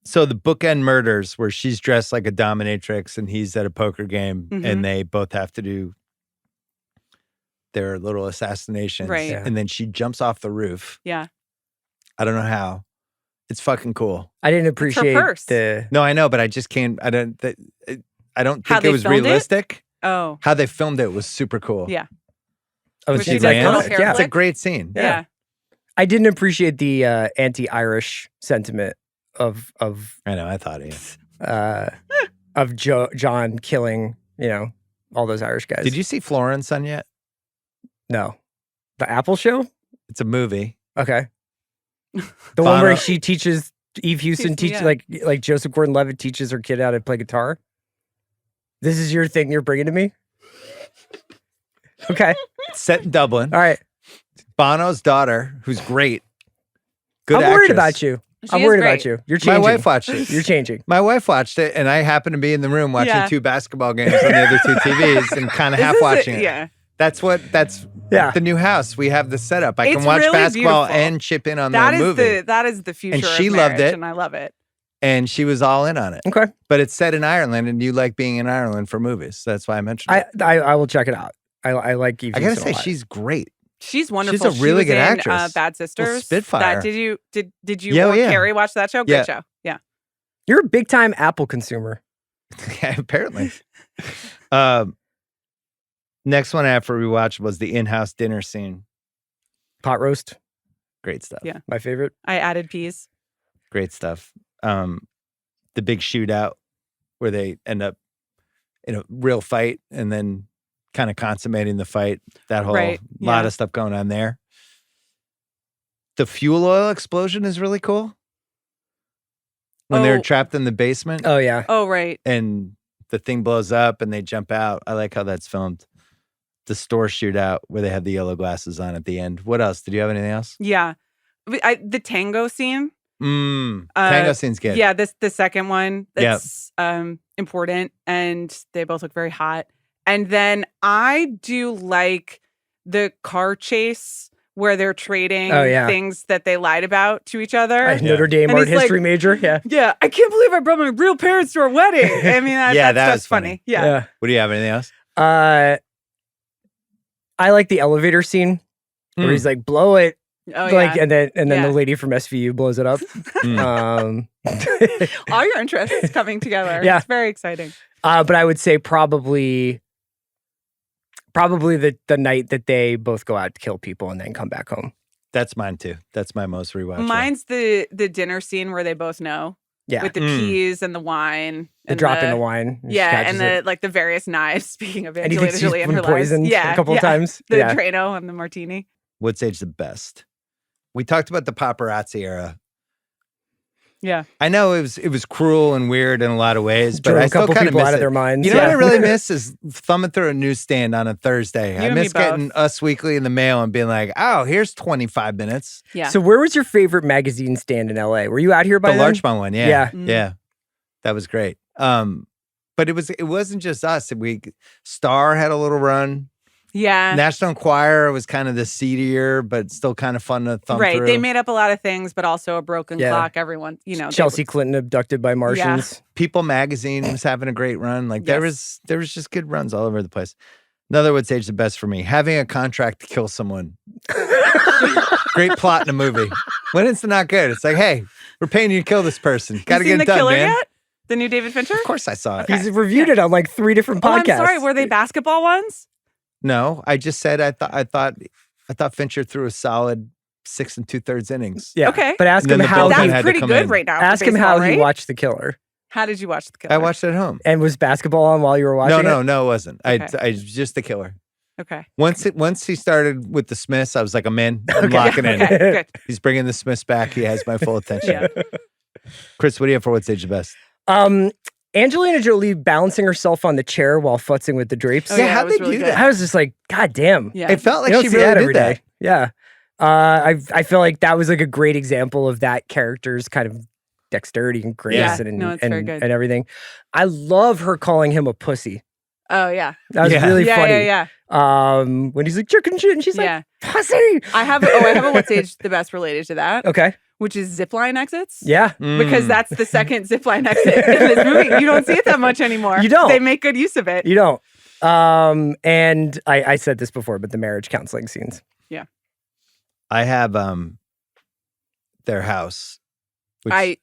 So the bookend murders where she's dressed like a dominatrix and he's at a poker game and they both have to do their little assassinations. Right. Yeah. And then she jumps off the roof. Yeah. I don't know how. It's fucking cool. I didn't appreciate the... No, I know, but I just can't. I don't think it was realistic. Oh. How they filmed it was super cool. Yeah. Oh, Was she like a little lands. hair Yeah, it's a flick? great scene. Yeah. I didn't appreciate the anti-Irish sentiment of I know. I thought John killing, all those Irish guys. Did you see Florence on yet? No. The Apple Show? It's a movie. Okay. The one where she teaches Eve Houston like Joseph Gordon-Levitt teaches her kid how to play guitar. This is your thing you're bringing to me? Okay. It's set in Dublin. All right. Bono's daughter, who's great. Good I'm worried actress. about you. She I'm is worried great. about you. You're changing. My wife watched it. You're changing. My wife watched it, and I happened to be in the room watching 2 basketball games on the other 2 TVs and kind of half watching it. Yeah. That's the new house. We have the setup. I can It's watch really basketball beautiful. and chip in on the movie. That is the future And she of loved marriage, it. and I love it. And she was all in on it. Okay. But it's set in Ireland, and you like being in Ireland for movies. So that's why I mentioned it. I will check it out. I like Eve I gotta Houston a say, lot. she's great. She's wonderful. She's a really she was good in, actress. Bad Sisters. Spitfire. Did you Yeah, or yeah. Carrie watch that show? Great show. Yeah. You're a big time Apple consumer. Yeah, apparently. Next one I have for rewatch was the in-house dinner scene. Pot roast. Great stuff. Yeah. My favorite. I added peas. Great stuff. The big shootout where they end up in a real fight and then kind of consummating the fight. That whole lot of stuff going on there. The fuel oil explosion is really cool. When they're trapped in the basement. Oh, yeah. Oh, right. And the thing blows up and they jump out. I like how that's filmed. The store shootout where they have the yellow glasses on at the end. What else? Did you have anything else? Yeah. The tango scene. Tango scene's good. Yeah, the second one. That's important. And they both look very hot. And then I do like the car chase where they're trading things that they lied about to each other. Notre Dame art history major. Yeah. Yeah. I can't believe I brought my real parents to our wedding. I mean, that's funny. Yeah. What do you have? Anything else? I like the elevator scene where he's like, blow it. Oh, like, and then the lady from SVU blows it up. All your interests coming together. Yeah. It's very exciting. But I would say probably the night that they both go out to kill people and then come back home. That's mine too. That's my most rewatch. Mine's the dinner scene where they both know. Yeah. With the peas and the wine. The dropping the wine. Yeah, and the various knives. Speaking of and he thinks Angelina she's Jolie and her been poisoned a couple of times. The Drano and the martini. What's aged the best? We talked about the paparazzi era. Yeah. I know it was cruel and weird in a lot of ways, but Drove I a still couple kind of people miss out it. of their minds. You know what I really miss is thumbing through a newsstand on a Thursday. I and miss me both. getting Us Weekly in the mail and being like, oh, here's 25 minutes. Yeah. So where was your favorite magazine stand in LA? Were you out here by The then? Larchmont one, yeah. Yeah. Yeah. That was great. But it wasn't just us. Star had a little run. Yeah. National Enquirer was kind of the seedier, but still kind of fun to thumb right. through. They made up a lot of things, but also a broken clock. Everyone, Chelsea Clinton abducted by Martians. People Magazine was having a great run. Like there was just good runs all over the place. Another would say it's the best for me. Having a contract to kill someone. Great plot in a movie. When it's not good, it's like, hey, we're paying you to kill this person. Got to get it done, man. Yet? The new David Fincher? Of course I saw it. Okay. He's reviewed it on like 3 different podcasts. I'm sorry. Were they basketball ones? No, I just said I thought Fincher threw a solid 6 2/3 innings. Yeah. Okay. But ask him how that's pretty good right now. Ask him how he watched The Killer. How did you watch The Killer? I watched it at home. And was basketball on while you were watching it? No, it wasn't. Okay. I just The Killer. Okay. Once he started with the Smiths, I was like, I'm in. I'm locking in. Okay, good. He's bringing the Smiths back. He has my full attention. Chris, what do you have for What's Age the Best? Angelina Jolie balancing herself on the chair while futzing with the drapes. Oh, yeah, how'd they do that? I was just like, God damn. Yeah. It felt like You don't she see really that did every that. day. Yeah. I feel like that was like a great example of that character's kind of dexterity and grace it's very good. and everything. I love her calling him a pussy. Oh, yeah. That was really funny. Yeah. When he's like chicken shit and she's like, pussy. I have a What's Age the Best related to that. Okay. Which is zipline exits. Yeah. Because that's the second zipline exit in this movie. You don't see it that much anymore. You don't. They make good use of it. You don't. And I said this before, but the marriage counseling scenes. Yeah. I have their house. Which I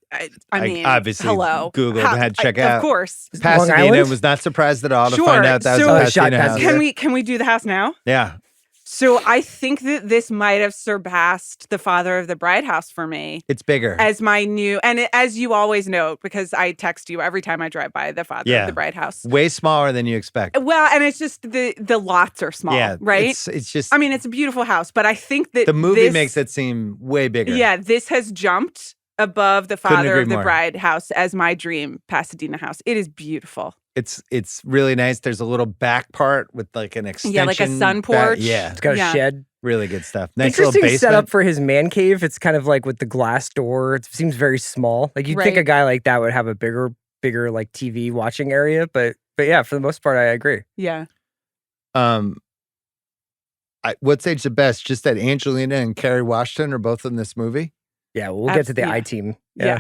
mean, obviously hello. Googled and had to check out. Of course. Pasadena, was not surprised at all to find out that was a Pasadena house. Can we do the house now? Yeah. So I think that this might have surpassed The Father of the Bride house for me. It's bigger. As my new, and as you always note, because I text you every time I drive by The Father of the Bride house. Way smaller than you expect. Well, and it's just the lots are small, right? It's just. I mean, it's a beautiful house, but I think that the movie makes it seem way bigger. Yeah, this has jumped above The Father of the more. Bride house as my dream Pasadena house. It is beautiful. It's really nice. There's a little back part with like an extension. Yeah, like a sun porch. Yeah. It's got a shed. Really good stuff. Nice Interesting little basement. setup for his man cave. It's kind of like with the glass door. It seems very small. Like you'd think a guy like that would have a bigger like TV watching area, but yeah, for the most part, I agree. Yeah. What's Age the Best? Just that Angelina and Kerry Washington are both in this movie. Yeah, we'll get to the I team. Yeah.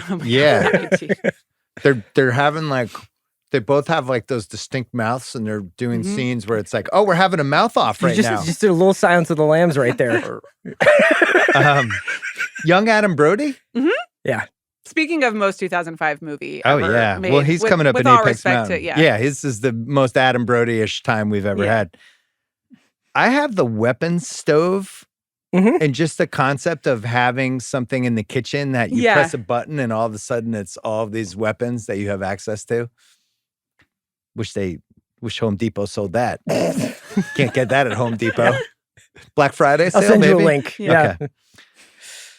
They're having like. They both have like those distinct mouths, and they're doing scenes where it's like, oh, we're having a mouth off right now. Just did a little Silence of the Lambs right there. Young Adam Brody? Mm-hmm. Yeah. Speaking of most 2005 movie Oh, yeah. made, well, he's coming up in Apex Mountain. Yeah, his is the most Adam Brody-ish time we've ever had. I have the weapons stove. And just the concept of having something in the kitchen that you press a button and all of a sudden it's all of these weapons that you have access to. Wish Home Depot sold that. Can't get that at Home Depot. Black Friday sale, I'll send maybe? you a link. Yeah. Okay.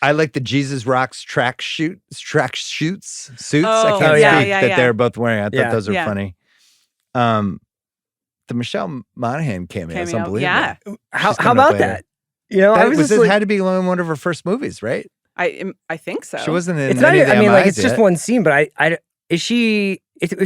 I like the Jesus Rocks track suits. I can't speak that they're both wearing. I thought those are funny. The Michelle Monaghan cameo is unbelievable. Yeah. How about that? You know, it had to be one of her first movies, right? I think so. She wasn't in. It's not. Any of the I mean, like MIs it's just yet. one scene, but she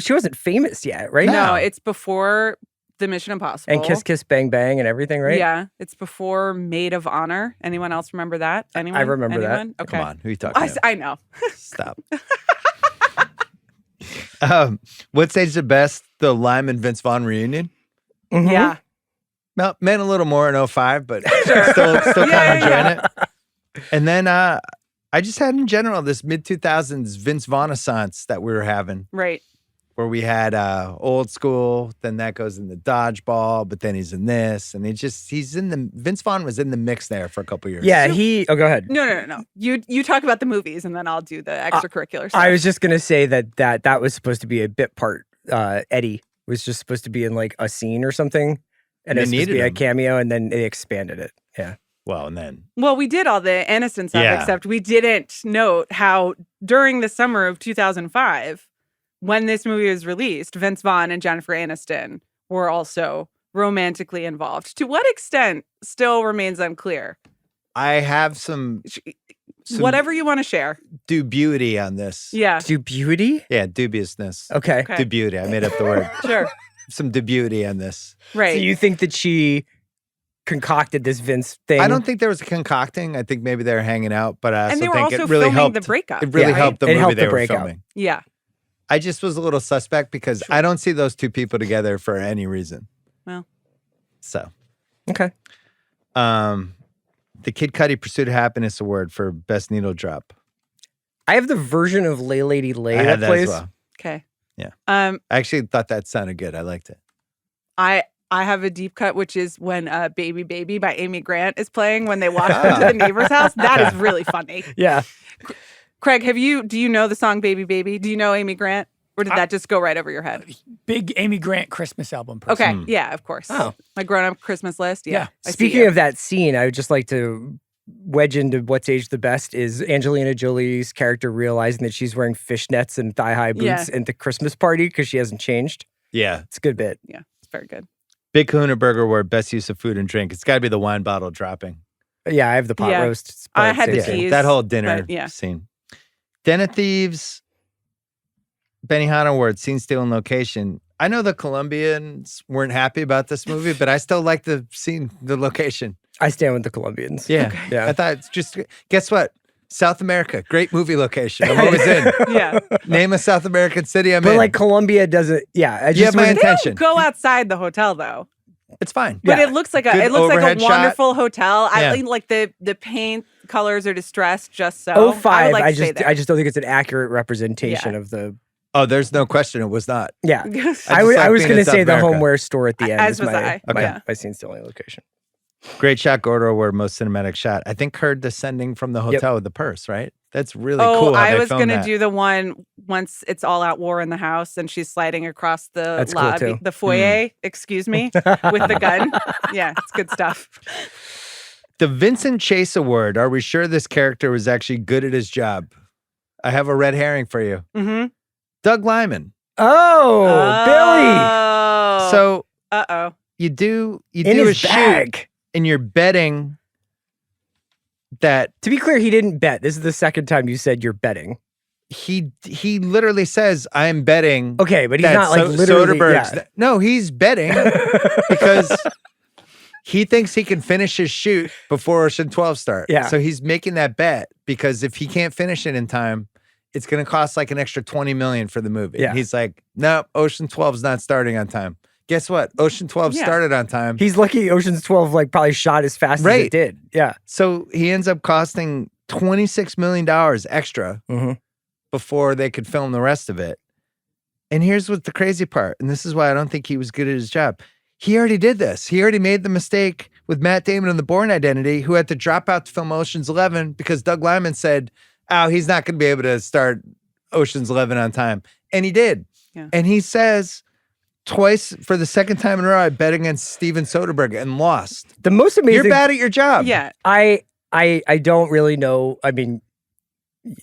wasn't famous yet, right? No, it's before the Mission Impossible and Kiss Kiss Bang Bang and everything, right? Yeah, it's before Maid of Honor. Anyone else remember that? Anyone? I remember that. Okay. Come on, who are you talking about? I know. Stop. What's Age the Best? The Lime and Vince Vaughn reunion. Mm-hmm. Yeah. Well, meant a little more in 05, but still kind of enjoying it. And then I just had in general this mid-2000s Vince Vaughn-assance that we were having. Right. Where we had old school, then that goes in the dodgeball, but then he's in this. And Vince Vaughn was in the mix there for a couple years. Yeah, go ahead. No. You talk about the movies and then I'll do the extracurricular stuff. I was just going to say that was supposed to be a bit part. Eddie was just supposed to be in like a scene or something. And it needed to be a cameo, and then they expanded it. Yeah. Well, and then. Well, we did all the innocent stuff, except we didn't note how during the summer of 2005, when this movie was released, Vince Vaughn and Jennifer Aniston were also romantically involved. To what extent still remains unclear. I have some whatever you want to share. Dubiety on this. Yeah. Dubiety? Yeah, dubiousness. Okay. Dubiety. I made up the word. Sure. Some dubiety on this. Right. So you think that she concocted this Vince thing? I don't think there was a concocting. I think maybe they were hanging out, but I also think it really filming helped the breakup. It really helped the movie they were filming. Yeah. I just was a little suspect because I don't see those two people together for any reason. Well, So. Okay. The Kid Cudi Pursuit of Happiness Award for Best Needle Drop. I have the version of Lay Lady Lay that plays. As well. Okay. Yeah. I actually thought that sounded good. I liked it. I have a deep cut, which is when Baby Baby by Amy Grant is playing when they walk into the neighbor's house. That is really funny. Yeah. Craig, do you know the song Baby Baby? Do you know Amy Grant? Or did that just go right over your head? Big Amy Grant Christmas album person. Okay. Yeah, of course. Oh. My grown-up Christmas list. Yeah. Speaking of that scene, I would just like to wedge into what's aged the best is Angelina Jolie's character realizing that she's wearing fishnets and thigh-high boots at the Christmas party because she hasn't changed. Yeah. It's a good bit. Yeah, it's very good. Big Kahuna Burger Award, Best Use of Food and Drink. It's got to be the wine bottle dropping. Yeah, I have the pot roast. I had the teas. That whole dinner scene. Den of Thieves, Benihana Award, Scene, Steal, and Location. I know the Colombians weren't happy about this movie, but I still like the scene, the location. I stand with the Colombians. Yeah. Okay. Yeah. I thought it's just, guess what? South America, great movie location. I'm always in. Yeah. Name a South American city I'm in. But like Colombia doesn't, I just have my intention. They don't go outside the hotel though. It's fine. But it looks like a wonderful hotel. Yeah. I like the paint colors are distressed just so. 05, I just don't think it's an accurate representation of the. Oh, there's no question it was not. Yeah. I was going to say the homeware store at the end As is was I. my scene stealing location. Great shot, Gordo Award, most cinematic shot. I think her descending from the hotel with the purse, right? That's really cool. I was going to do the one once it's all out war in the house and she's sliding across the lobby, the foyer, excuse me, with the gun. Yeah, it's good stuff. The Vincent Chase Award. Are we sure this character was actually good at his job? I have a red herring for you. Mm-hmm. Doug Liman. Oh, Billy. So, you do a shoot and you're betting that. To be clear, he didn't bet. This is the second time you said you're betting. He literally says, "I'm betting." Okay, but he's not like literally. No, he's betting because he thinks he can finish his shoot before Ocean 12 starts. Yeah. So he's making that bet because if he can't finish it in time, it's going to cost like an extra $20 million for the movie. Yeah. He's like, no, Ocean 12 is not starting on time. Guess what? Ocean 12 started on time. He's lucky Ocean's 12 like probably shot as fast as it did. Yeah. So he ends up costing $26 million extra before they could film the rest of it. And here's what the crazy part, and this is why I don't think he was good at his job. He already did this. He already made the mistake with Matt Damon and The Bourne Identity, who had to drop out to film Ocean's 11 because Doug Liman said, oh, he's not going to be able to start Ocean's 11 on time. And he did. Yeah. And he says twice for the second time in a row, I bet against Steven Soderbergh and lost. The most amazing. You're bad at your job. Yeah. I don't really know. I mean,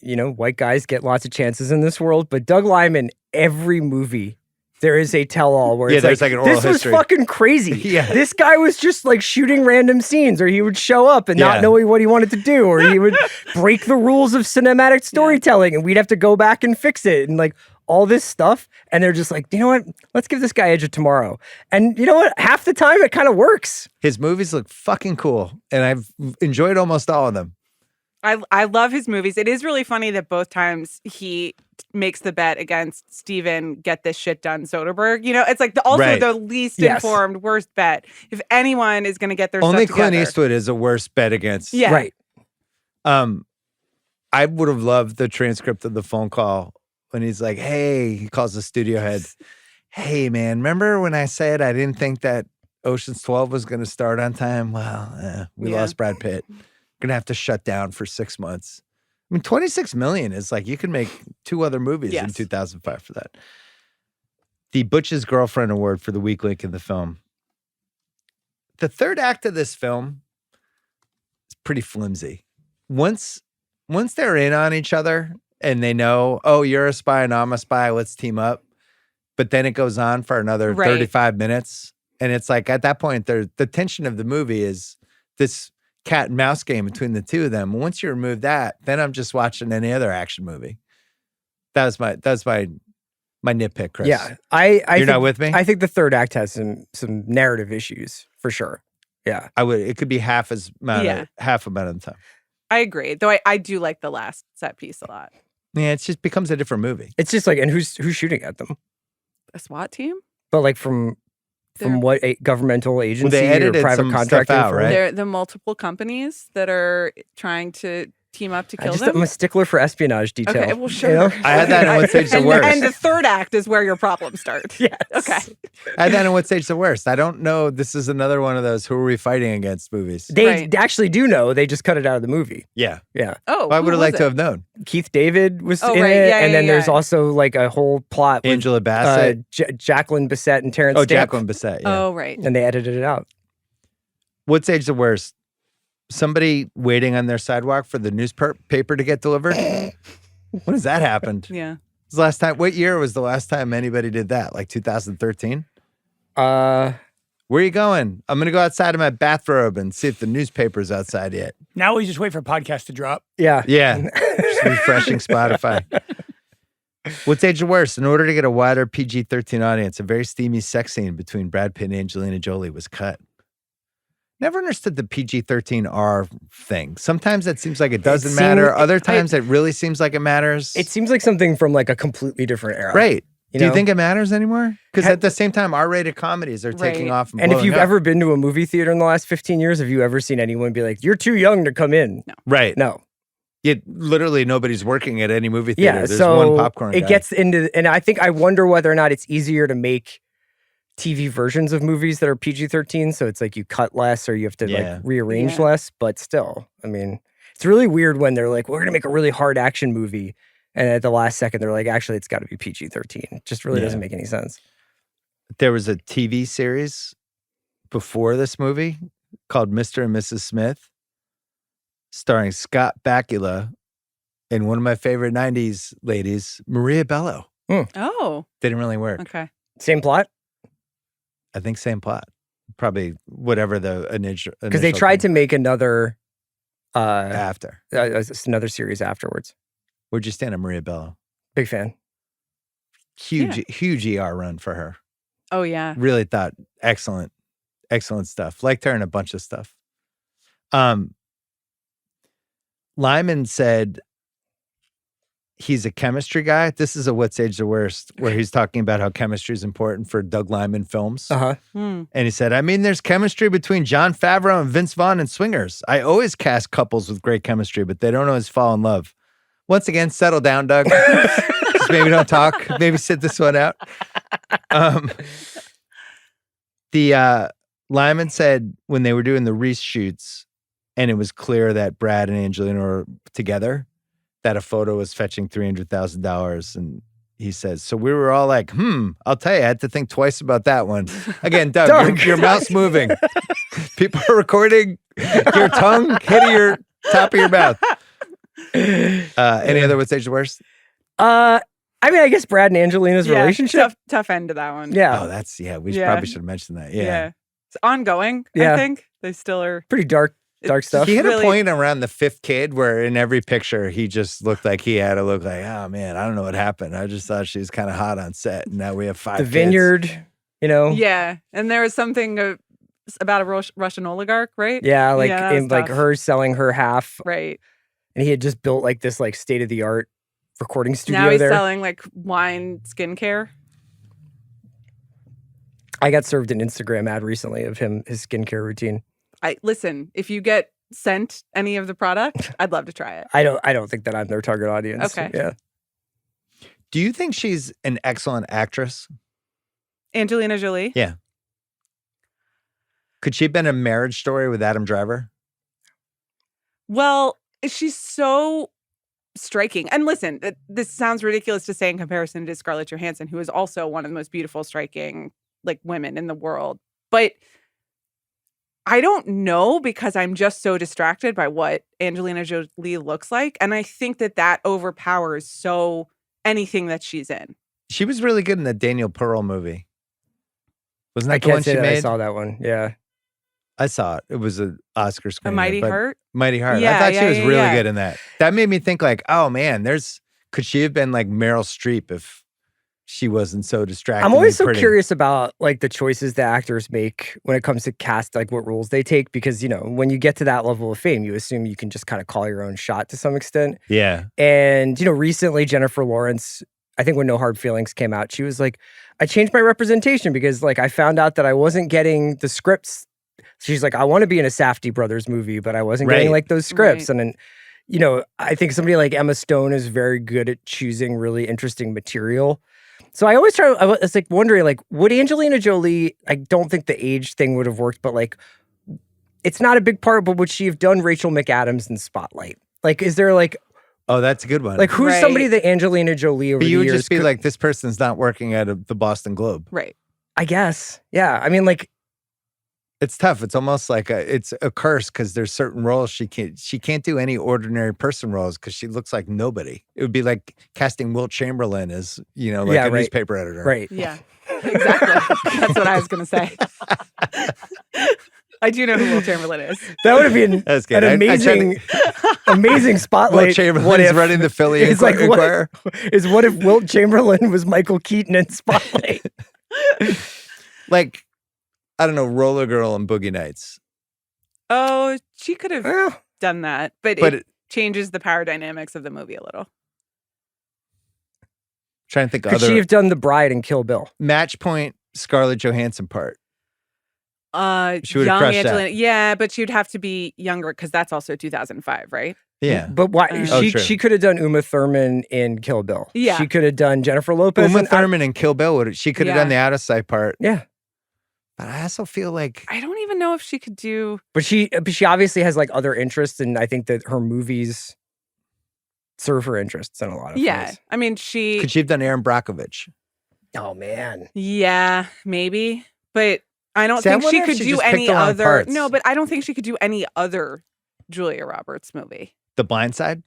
you know, white guys get lots of chances in this world, but Doug Liman, every movie, there is a tell-all where it's like an oral history. This was fucking crazy. This guy was just like shooting random scenes, or he would show up and not knowing what he wanted to do, or he would break the rules of cinematic storytelling and we'd have to go back and fix it and like all this stuff. And they're just like, you know what? Let's give this guy Edge of Tomorrow. And you know what? Half the time it kind of works. His movies look fucking cool and I've enjoyed almost all of them. I love his movies. It is really funny that both times he makes the bet against Steven get this shit done Soderbergh. You know, it's like the least informed, worst bet. If anyone is going to get their only stuff Clint together. Eastwood is a worse bet against. Yeah. Right. I would have loved the transcript of the phone call when he's like, hey, he calls the studio head. Hey, man, remember when I said I didn't think that Ocean's 12 was going to start on time? Well, we lost Brad Pitt. Gonna have to shut down for 6 months. I mean, $26 million is like you can make 2 other movies in 2005 for that. The Butch's Girlfriend Award for the weak link in the film. The third act of this film is pretty flimsy. Once they're in on each other and they know, oh, you're a spy and I'm a spy, let's team up. But then it goes on for another 35 minutes. And it's like at that point, the tension of the movie is this cat and mouse game between the two of them. Once you remove that, then I'm just watching any other action movie. That's my nitpick, Chris. Yeah, You're not with me? I think the third act has some narrative issues for sure. Yeah, it could be half amount of the time. I agree, though. I do like the last set piece a lot. Yeah, it just becomes a different movie. It's just like, and who's shooting at them? A SWAT team, but like from from what governmental agency they or edited private some contracting stuff out, firm? right? They're the multiple companies that are trying to team up to kill them. I'm a stickler for espionage detail. Okay, well, sure. You know? I had that in What Stage the Worst. And the third act is where your problems start. Yes. Okay. I had that in What Stage the Worst. I don't know. This is another one of those who are we fighting against movies. They actually do know. They just cut it out of the movie. Yeah. Yeah. Oh, I would have liked to have known. Keith David was in right. it. Yeah, and then yeah, there's yeah. also like a whole plot with Angela Bassett. Jacqueline Bisset and Terrence Stamp. Jacqueline Bisset. Yeah. Oh, right. And they edited it out. What Stage the Worst? Somebody waiting on their sidewalk for the newspaper to get delivered? When has that happened? Yeah. The last time? What year was the last time anybody did that? Like 2013? Uh, Where are you going? I'm going to go outside in my bathrobe and see if the newspaper's outside yet. Now we just wait for podcast to drop. yeah. Yeah. Just refreshing Spotify. What Stage the Worst? In order to get a wider PG-13 audience, a very steamy sex scene between Brad Pitt and Angelina Jolie was cut. Never understood the PG-13R thing. Sometimes it seems like it doesn't matter. Other times it really seems like it matters. It seems like something from like a completely different era. Right. Do know? you think it matters anymore? Because at the same time, R-rated comedies are taking off and if you've up. ever been to a movie theater in the last 15 years, have you ever seen anyone be like, you're too young to come in? No. Right. No. Literally nobody's working at any movie theater. Yeah, There's so one popcorn it guy. gets into, and I wonder whether or not it's easier to make TV versions of movies that are PG-13, so it's like you cut less or you have to like rearrange less, but still, I mean, it's really weird when they're like, we're going to make a really hard action movie, and at the last second they're like, actually, it's got to be PG-13. It just really doesn't make any sense. There was a TV series before this movie called Mr. and Mrs. Smith, starring Scott Bakula and one of my favorite 90s ladies, Maria Bello. Oh. Didn't really work. Okay. Same plot? I think same plot. Probably whatever the initial. Because they tried to make another after another series afterwards. Where'd you stand on Maria Bello? Big fan. Huge ER run for her. Oh, yeah. Really thought excellent stuff. Liked her in a bunch of stuff. Lyman said he's a chemistry guy. This is a What Stage the Worst, where he's talking about how chemistry is important for Doug Liman films. And he said, I mean, there's chemistry between Jon Favreau and Vince Vaughn in Swingers. I always cast couples with great chemistry, but they don't always fall in love. Once again, settle down, Doug. Just maybe don't talk. Maybe sit this one out. Lyman said when they were doing the reshoots and it was clear that Brad and Angelina were together, that a photo was fetching $300,000. And he says, so we were all like, I'll tell you, I had to think twice about that one. Again, Doug, your mouth's moving. People are recording your tongue hitting your top of your mouth. Any other What Stage the Worst? I mean, I guess Brad and Angelina's relationship. Tough end to that one. Yeah. Oh, that's, we probably should have mentioned that. Yeah. It's ongoing, I think. They still are. Pretty dark stuff. He had a point around the fifth kid where in every picture he just looked like he had to look like, oh man, I don't know what happened. I just thought she was kind of hot on set. And now we have 5 The kids. vineyard, you know? Yeah. And there was something about a Russian oligarch, right? Yeah, like her selling her half. Right. And he had just built like this like state-of-the-art recording studio now he's there. selling like wine skincare. I got served an Instagram ad recently of his skincare routine. Listen, if you get sent any of the product, I'd love to try it. I don't think that I'm their target audience. Okay. Yeah. Do you think she's an excellent actress? Angelina Jolie? Yeah. Could she have been a Marriage Story with Adam Driver? Well, she's so striking. And listen, this sounds ridiculous to say in comparison to Scarlett Johansson, who is also one of the most beautiful, striking like women in the world. But I don't know because I'm just so distracted by what Angelina Jolie looks like. And I think that overpowers so anything that she's in. She was really good in the Daniel Pearl movie. Wasn't that I the one can't say she that made? I saw that one. Yeah. I saw it. It was an Oscar screening. A Mighty Heart? Mighty Heart. Yeah, I thought she was really yeah. good in that. That made me think like, oh man, could she have been like Meryl Streep if she wasn't so distracted? I'm always so curious about like the choices that actors make when it comes to cast, like what roles they take, because, you know, when you get to that level of fame, you assume you can just kind of call your own shot to some extent. Yeah. And, you know, recently Jennifer Lawrence I think when No Hard Feelings came out, she was like, I changed my representation because like I found out that I wasn't getting the scripts. She's like, I want to be in a Safdie brothers movie, but I wasn't getting like those scripts. And then, you know, I think somebody like Emma Stone is very good at choosing really interesting material. So I was like wondering, like, would Angelina Jolie, I don't think the age thing would have worked, but like, it's not a big part, but would she have done Rachel McAdams in Spotlight? Like, is there like... Oh, that's a good one. Like, who's somebody that Angelina Jolie over the years... But you would just be like, this person's not working at the Boston Globe. Right. I guess. Yeah. I mean, like... It's tough. It's almost like it's a curse because there's certain roles she can't do any ordinary person roles because she looks like nobody. It would be like casting Wilt Chamberlain as, you know, like a newspaper editor. Right. Yeah. Exactly. That's what I was going to say. I do know who Wilt Chamberlain is. That would have been an amazing, amazing spotlight. Wilt Chamberlain's running the Philly Inquirer. What if Wilt Chamberlain was Michael Keaton in Spotlight? Like, I don't know, Roller Girl and Boogie Nights. Oh, she could have done that, but it changes the power dynamics of the movie a little. Trying to think. Could she have done The Bride and Kill Bill? Match Point, Scarlett Johansson part. She would have crushed Angelina. That. Yeah, but she'd have to be younger because that's also 2005, right? Yeah. But why? She could have done Uma Thurman in Kill Bill. Yeah. She could have done Jennifer Lopez. Uma Thurman in Kill Bill. She could have done the Out of Sight part. Yeah. But I also feel like... I don't even know if she could do... But she obviously has like other interests, and I think that her movies serve her interests in a lot of ways. I mean, she... Could she have done Erin Brockovich? Oh, man. Yeah, maybe. But I don't think she could do any other... Parts. No, but I don't think she could do any other Julia Roberts movie. The Blind Side?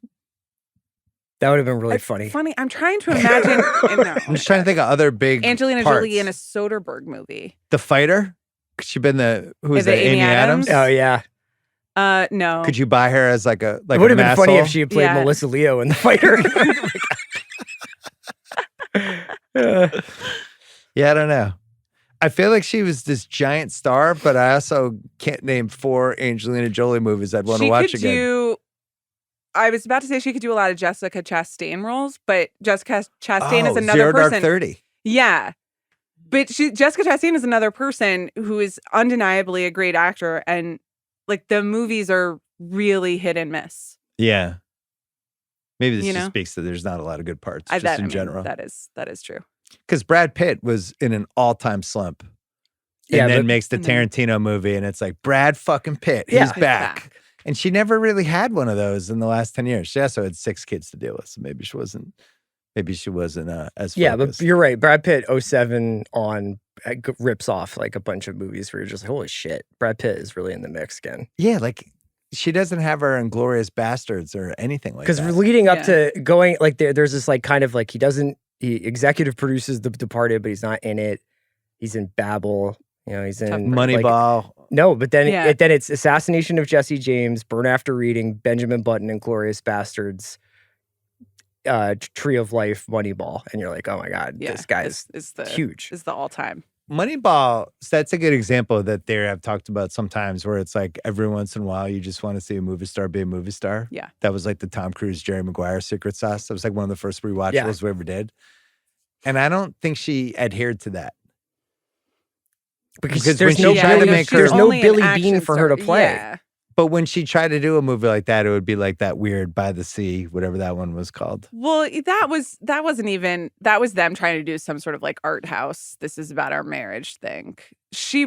That would have been really funny. I'm trying to imagine... I'm just trying to think of other big Angelina parts. Jolie in a Soderbergh movie. The Fighter? Could she been who is that? Amy Adams? Oh, yeah. No. Could you buy her as like a It would have been funny if she had played Melissa Leo in The Fighter. Yeah, I don't know. I feel like she was this giant star, but I also can't name 4 Angelina Jolie movies I'd want to watch again. I was about to say she could do a lot of Jessica Chastain roles, but Jessica Chastain is another Zero person. Dark 30. Yeah. But Jessica Chastain is another person who is undeniably a great actor, and like the movies are really hit and miss. Yeah. Maybe this just speaks to there's not a lot of good parts in general. That is true. Because Brad Pitt was in an all-time slump. And then makes the Tarantino movie, and it's like, Brad fucking Pitt, he's back. And she never really had one of those in the last 10 years. She also had 6 kids to deal with, so maybe she wasn't as focused. Yeah, but you're right. Brad Pitt 07 on rips off like a bunch of movies where you're just like, holy shit, Brad Pitt is really in the mix again. Yeah, like she doesn't have her Inglourious Bastards or anything like that. Because leading up to going, like there's this like kind of like he executive produces The Departed, but he's not in it. He's in Babel. You know, he's in Moneyball. No, but then it's Assassination of Jesse James, Burn After Reading, Benjamin Button, Inglourious Bastards, Tree of Life, Moneyball, and you're like, oh my god, this guy is huge. Is the all-time. Moneyball, that's a good example that I've talked about sometimes, where it's like every once in a while you just want to see a movie star be a movie star. Yeah, that was like the Tom Cruise, Jerry Maguire secret sauce. That was like one of the first rewatchables we ever did, and I don't think she adhered to that. Because there's no Billy Bean for her to play. Yeah. But when she tried to do a movie like that, it would be like that weird By the Sea, whatever that one was called. Well, that was them trying to do some sort of like art house, this is about our marriage thing. She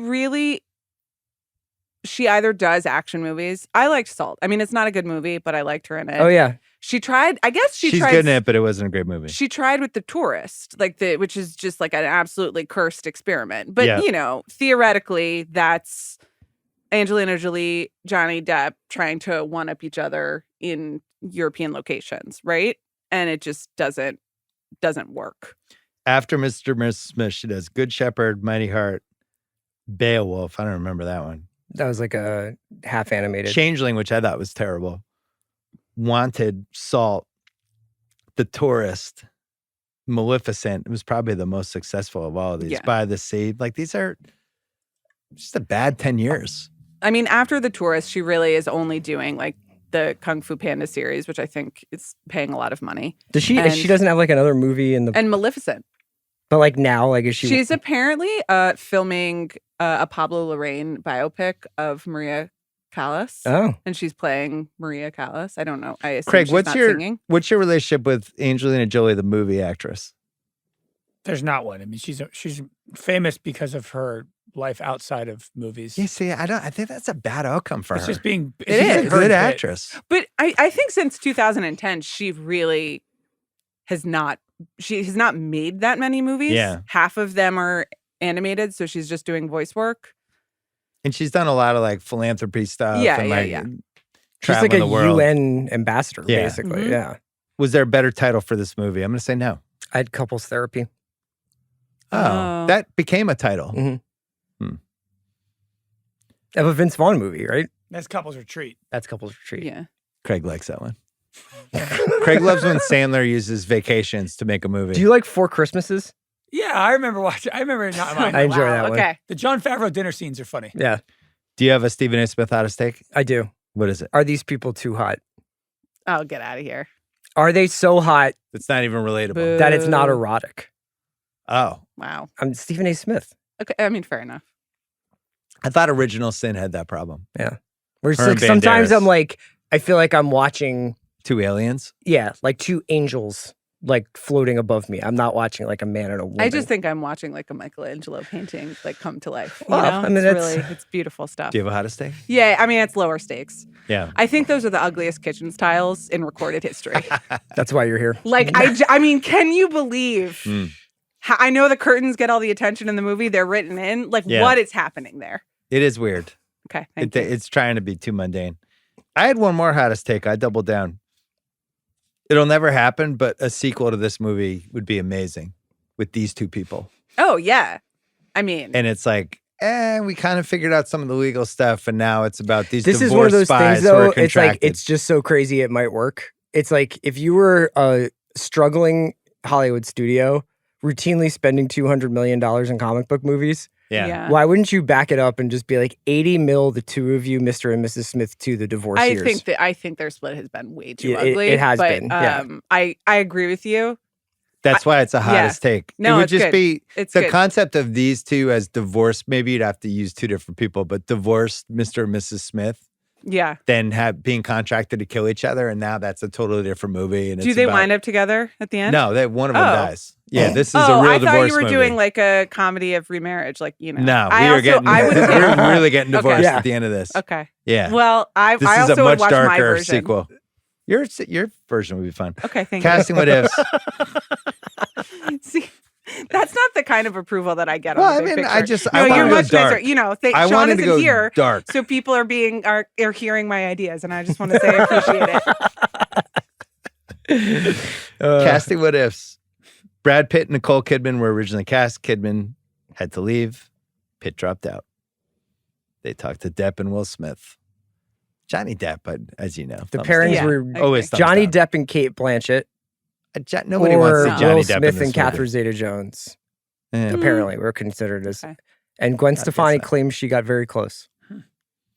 either does action movies. I liked Salt. I mean, it's not a good movie, but I liked her in it. Oh yeah. She tried, I guess she's good in it, but it wasn't a great movie. She tried with The Tourist, which is just like an absolutely cursed experiment. But, you know, theoretically, that's Angelina Jolie, Johnny Depp trying to one-up each other in European locations, right? And it just doesn't work. After Mr. and Mrs. Smith, she does Good Shepherd, Mighty Heart, Beowulf. I don't remember that one. That was like a half animated. Changeling, which I thought was terrible. Wanted, Salt, The Tourist, Maleficent. It was probably the most successful of all of these. By the Sea. Like, these are just a bad 10 years. I mean, after The Tourist, she really is only doing like the Kung Fu Panda series, which I think is paying a lot of money. Does she? She doesn't have like another movie in the and Maleficent. But like now, like is she? She's apparently filming a Pablo Larraín biopic of Maria Callas. Oh, and she's playing Maria Callas. I don't know. I assume Craig, she's what's not your singing. what's your relationship with Angelina Jolie, the movie actress? There's not one. I mean, she's famous because of her life outside of movies. You see, I think that's a bad outcome for her. It's just being. It is. She's a good actress. But I think since 2010, she really has not. She has not made that many movies. Yeah. Half of them are animated, so she's just doing voice work. And she's done a lot of like philanthropy stuff. Yeah, and, yeah, like, yeah. she's like a the world. UN ambassador, Yeah. basically. Mhm. Yeah. Was there a better title for this movie? I'm going to say no. I had couples therapy. Oh, that became a title. Mm-hmm. Of a Vince Vaughn movie, right? That's Couples Retreat. That's Couples Retreat. Yeah. Craig likes that one. Craig loves when Sandler uses vacations to make a movie. Do you like Four Christmases? Yeah, I remember watching. I remember not mine. I enjoy that one. Okay. The Jon Favreau dinner scenes are funny. Yeah, Do you have a Stephen A. Smith hot take? I do. What is it? Are these people too hot? Oh, get out of here. Are they so hot It's not even relatable. Boo. that it's not erotic? Oh, Wow. I'm Stephen A. Smith. Okay. I mean, fair enough. I thought Original Sin had that problem. Where it's Her like and sometimes Banderas. I'm like, I feel like I'm watching, Two aliens. like two angels like floating above me. I'm not watching like a man and a woman. I just think I'm watching like a Michelangelo painting like come to life. You Well, know? I mean, it's beautiful stuff. Do you have a hottest take? Yeah, I mean, it's lower stakes. Yeah. I think those are the ugliest kitchen styles in recorded history. that's why you're here. Like, I mean, can you believe? Mm. I know the curtains get all the attention in the movie. They're written in. Like, Yeah. what is happening there? It is weird. Okay, thank you. It's trying to be too mundane. I had one more hottest take. I doubled down. It'll never happen, but a sequel to this movie would be amazing with these two people. Oh, yeah. I mean, And it's like, we kind of figured out some of the legal stuff, and now it's about these This divorce is one of those spies things, who are though. It's like contracted. it's just so crazy it might work. It's like if you were a struggling Hollywood studio, routinely spending $200 million in comic book movies. yeah. Why wouldn't you back it up and just be like 80 mil, the two of you, Mr. and Mrs. Smith, to the divorce years? I think their split has been way too It- ugly. it has but, been, yeah. I agree with you. That's why it's a hottest take. No, it would it's just good. be It's the good. concept of these two as divorced. Maybe you'd have to use two different people, but divorced Mr. and Mrs. Smith, Yeah. then being contracted to kill each other, and now that's a totally different movie. And Do they wind up together at the end? No, one of them Oh. dies. Yeah, this is Oh, a real I divorce thought you were movie. doing like a comedy of remarriage, like you know. No, I we're really getting Okay. divorced Yeah. at the end of this. Okay. Yeah. Well, I This I is also a would much watch my darker version. sequel. Your version would be fun. Okay, thank Casting what ifs. you. See, that's not the kind of approval that I get Well, on I the big mean, picture. I just No, I you're wanted to go much dark. nicer. You know, I Sean wanted to isn't go here, dark. so people are hearing my ideas, and I just want to say I appreciate it. Casting what ifs. Brad Pitt and Nicole Kidman were originally cast. Kidman had to leave. Pitt dropped out. They talked to Depp and Will Smith. Johnny Depp, as you know. The thumbs pairings Yeah, were I Always agree. thumbs Johnny down. Depp and Kate Blanchett, Nobody or wants to see Johnny Will Depp in Smith this and Catherine movie. Zeta-Jones. Yeah. Apparently, were considered as. Okay. And Gwen guess Stefani so. claims she got very close.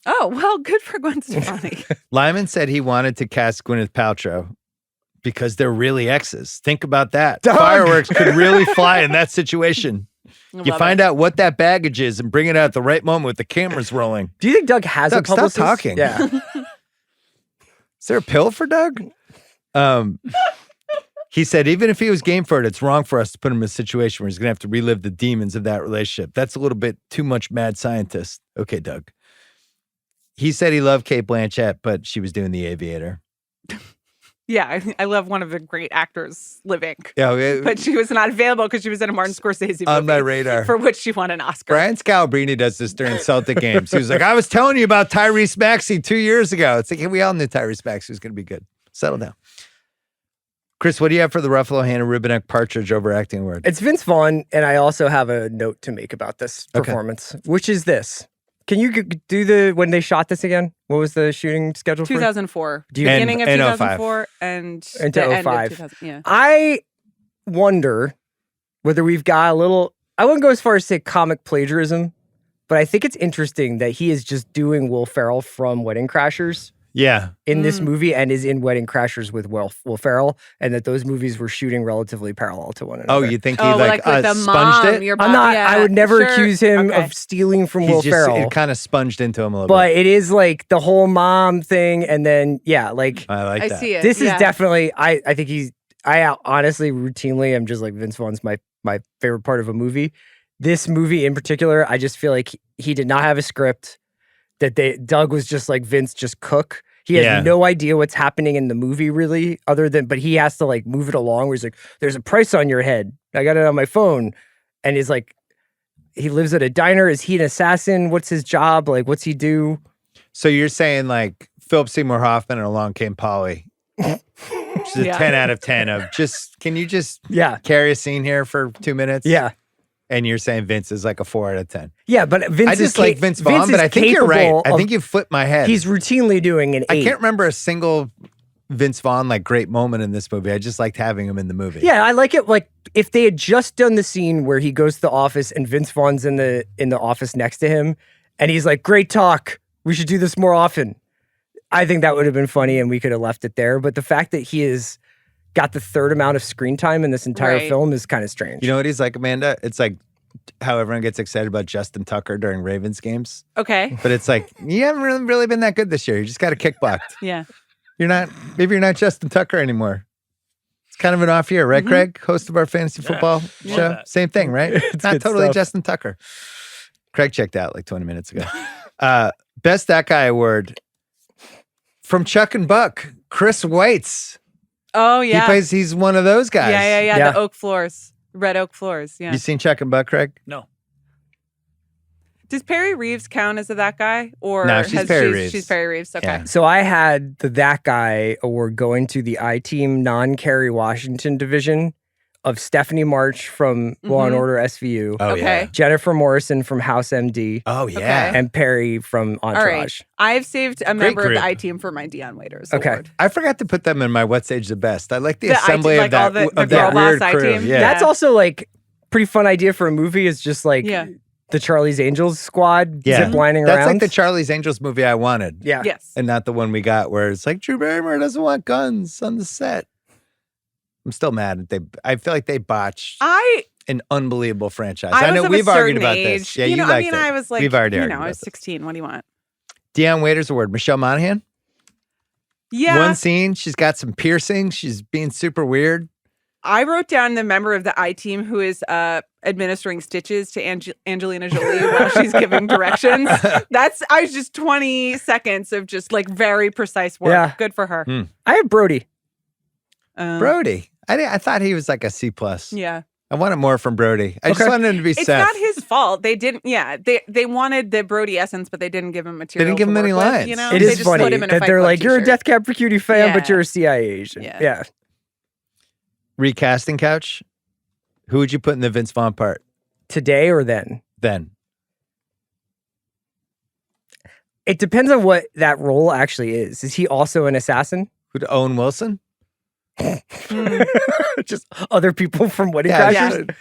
Oh well, good for Gwen Stefani. Lyman said he wanted to cast Gwyneth Paltrow because they're really exes. Think about that. Doug! Fireworks could really fly in that situation. You Love find it. out what that baggage is and bring it out at the right moment with the cameras rolling. Do you think Doug has Doug, a stop publicist? talking. Yeah. Is there a pill for Doug? He said, even if he was game for it, it's wrong for us to put him in a situation where he's going to have to relive the demons of that relationship. That's a little bit too much mad scientist. Okay, Doug. He said he loved Kate Blanchett, but she was doing The Aviator. Yeah, I love one of the great actors living, Yeah, but she was not available because she was in a Martin Scorsese movie on my radar. for which she won an Oscar. Brian Scalabrine does this during Celtic games. He was like, I was telling you about Tyrese Maxey 2 years ago. It's like, hey, we all knew Tyrese Maxey was going to be good. Settle down. Chris, what do you have for the Ruffalo Hannah Rubinek Partridge overacting award? It's Vince Vaughn, and I also have a note to make about this Okay. performance, which is this. Can you do when they shot this again? What was the shooting schedule for? 2004. Do you- Beginning of And 2004 and Into the end of 05. 2000. Yeah. I wonder whether we've got a little, I wouldn't go as far as say comic plagiarism, but I think it's interesting that he is just doing Will Ferrell from Wedding Crashers in this movie and is in Wedding Crashers with Will Ferrell, and that those movies were shooting relatively parallel to one another. Oh, you think he like with the sponged mom, it? Your I'm not. I would never accuse him of stealing from Will Ferrell. It kind of sponged into him a little but bit. it is like the whole mom thing, and then like I see it. This is definitely. I think he's. I honestly routinely am just like Vince Vaughn's my favorite part of a movie. This movie in particular, I just feel like he did not have a script. That Doug was just like, Vince, just cook. He has no idea what's happening in the movie really, but he has to like move it along where he's like, there's a price on your head. I got it on my phone. And he's like, he lives at a diner. Is he an assassin? What's his job? Like, what's he do? So you're saying like Philip Seymour Hoffman and Along Came Polly. Which is a 10 out of 10 of can you just carry a scene here for 2 minutes? Yeah. And you're saying Vince is like a 4 out of 10. Yeah, but Vince I just like Vince Vaughn, but I think you're right. I think you flipped my head. He's routinely doing an 8. I can't remember a single Vince Vaughn like great moment in this movie. I just liked having him in the movie. Yeah, I like it. Like if they had just done the scene where he goes to the office and Vince Vaughn's in the office next to him, and he's like, "Great talk. We should do this more often." I think that would have been funny, and we could have left it there. But the fact that he has got the third amount of screen time in this entire film is kind of strange. You know what he's like, Amanda? It's like how everyone gets excited about Justin Tucker during Ravens games. Okay. But it's like, you haven't really been that good this year. You just got a kick blocked. Yeah. Maybe you're not Justin Tucker anymore. It's kind of an off year, right, Craig? Host of our fantasy football show. Same thing, right? It's not totally stuff. Justin Tucker. Craig checked out like 20 minutes ago. Best That Guy award from Chuck and Buck, Chris Weitz. Oh, yeah. He's one of those guys. Yeah. The oak floors. Red oak floors, yeah. You seen Chuck and Buck, Craig? No. Does Perry Reeves count as that guy? Or no, she's Perry Reeves. She's Perry Reeves, okay. Yeah. So I had the That Guy award going to the I-Team non-Kerry Washington division of Stephanie March from Law & Order SVU. Oh, yeah. Jennifer Morrison from House MD. Oh, yeah. And Perry from Entourage. All right. I've saved a member of the I-Team for my Dion Waiters award. I forgot to put them in my What Stage the Best. I like the assembly of that weird crew. Yeah. That's also like pretty fun idea for a movie is just like the Charlie's Angels squad ziplining around. That's like the Charlie's Angels movie I wanted. Yeah. Yes. And not the one we got where it's like Drew Barrymore doesn't want guns on the set. I'm still mad that I feel like they botched an unbelievable franchise. I know we've argued about this. Yeah, you liked it. I was like, we've already argued I was about 16. What do you want? Dion Waiters Award, Michelle Monaghan. Yeah. One scene, she's got some piercings. She's being super weird. I wrote down the member of the I-Team who is administering stitches to Angelina Jolie while she's giving directions. I was just 20 seconds of just like very precise work. Yeah. Good for her. I have Brody. Brody. I thought he was like a C+. Yeah. I wanted more from Brody. I just wanted him to be It's Seth. not his fault. They didn't, they wanted the Brody essence, but they didn't give him material. They didn't give him any lines. You know? It is funny that they're like, you're a Death Cab for Cutie fan, but you're a CIA agent. Yeah. Recasting couch. Who would you put in the Vince Vaughn part? Today or then? Then. It depends on what that role actually is. Is he also an assassin? Who'd Owen Wilson? Just other people from Wedding Crashers? Yeah.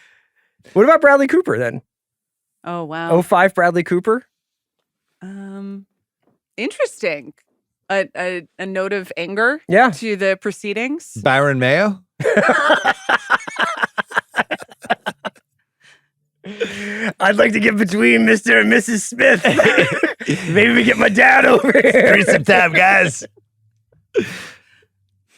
What about Bradley Cooper then? Oh, wow. 05 Bradley Cooper? Interesting. A note of anger to the proceedings. Byron Mayo? I'd like to get between Mr. and Mrs. Smith. Maybe we get my dad over here. Threesome time, guys.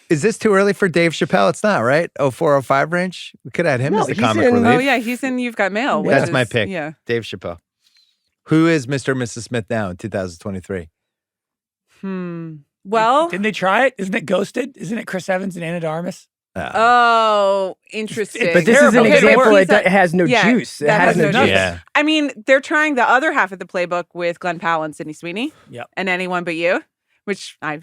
Is this too early for Dave Chappelle? It's not, right? 04-05 range? We could add him as the comic relief. Oh, yeah. He's in You've Got Mail. That's my pick. Yeah. Dave Chappelle. Who is Mr. and Mrs. Smith now in 2023? Well, didn't they try it? Isn't it Ghosted? Isn't it Chris Evans and Anna de Armas? Oh, interesting. But this is an example. It has no juice. It has no juice. Yeah. I mean, they're trying the other half of the playbook with Glenn Powell and Sydney Sweeney. Yep. And Anyone But You, which I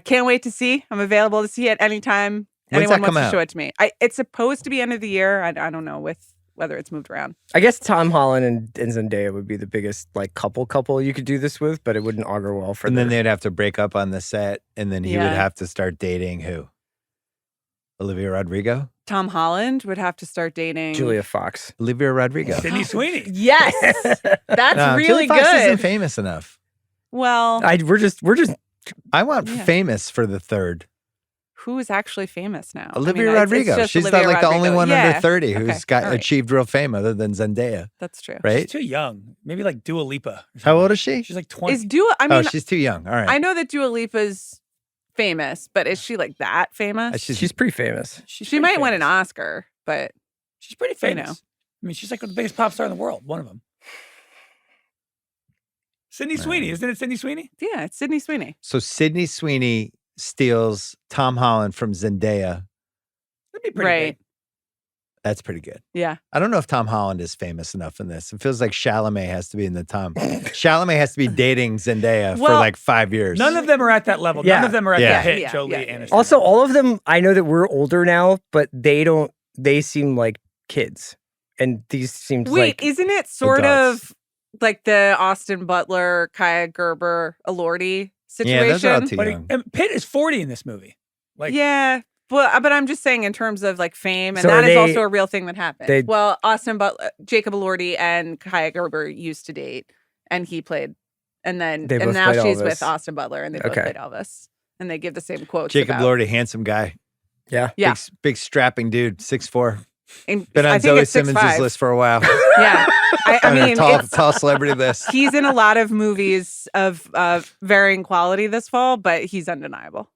can't wait to see. I'm available to see it anytime anyone wants to show it to me. It's supposed to be end of the year. I don't know whether it's moved around. I guess Tom Holland and Zendaya would be the biggest like couple you could do this with, but it wouldn't augur well for them. And then they'd have to break up on the set, and then he would have to start dating who? Olivia Rodrigo? Tom Holland would have to start dating Julia Fox. Olivia Rodrigo. Sydney Sweeney. Yes. That's really Julia Fox good. isn't famous enough. Well, we're just I want famous for the third. Who is actually famous now? Olivia Rodrigo. She's not like the only one under 30 who's achieved real fame other than Zendaya. That's true. Right? She's too young. Maybe like Dua Lipa. How old is she? She's like 20. Is Dua? I mean, she's too young. All right. I know that Dua Lipa's famous, but is she like that famous? She's pretty famous. She might win an Oscar, but she's pretty famous. You know. I mean, she's like the biggest pop star in the world. One of them. Sydney Sweeney. Isn't it Sydney Sweeney? Yeah, it's Sydney Sweeney. So Sydney Sweeney steals Tom Holland from Zendaya. That'd be pretty good. That's pretty good. Yeah. I don't know if Tom Holland is famous enough in this. It feels like Chalamet has to be in the Tom. Chalamet has to be dating Zendaya for like 5 years. None of them are at that level. Yeah. None of them are at the Pitt, Jolie, and also, all of them, I know that we're older now, but they seem like kids. And these seem like isn't it sort adults. of like the Austin Butler, Kaya Gerber, Elordi situation? Yeah, those are all too young. And Pitt is 40 in this movie. Like, yeah. But I'm just saying in terms of like fame, and So that is also a real thing that happened. Well, Austin Butler, Jacob Elordi and Kaya Gerber used to date, and he played, and now she's with Austin Butler, and they both played Elvis, and they give the same quotes. Jacob Elordi, handsome guy. Yeah. Big strapping dude, 6'4". And been on Zoe Simmons' list for a while. Yeah. I mean, tall celebrity list. He's in a lot of movies of varying quality this fall, but he's undeniable.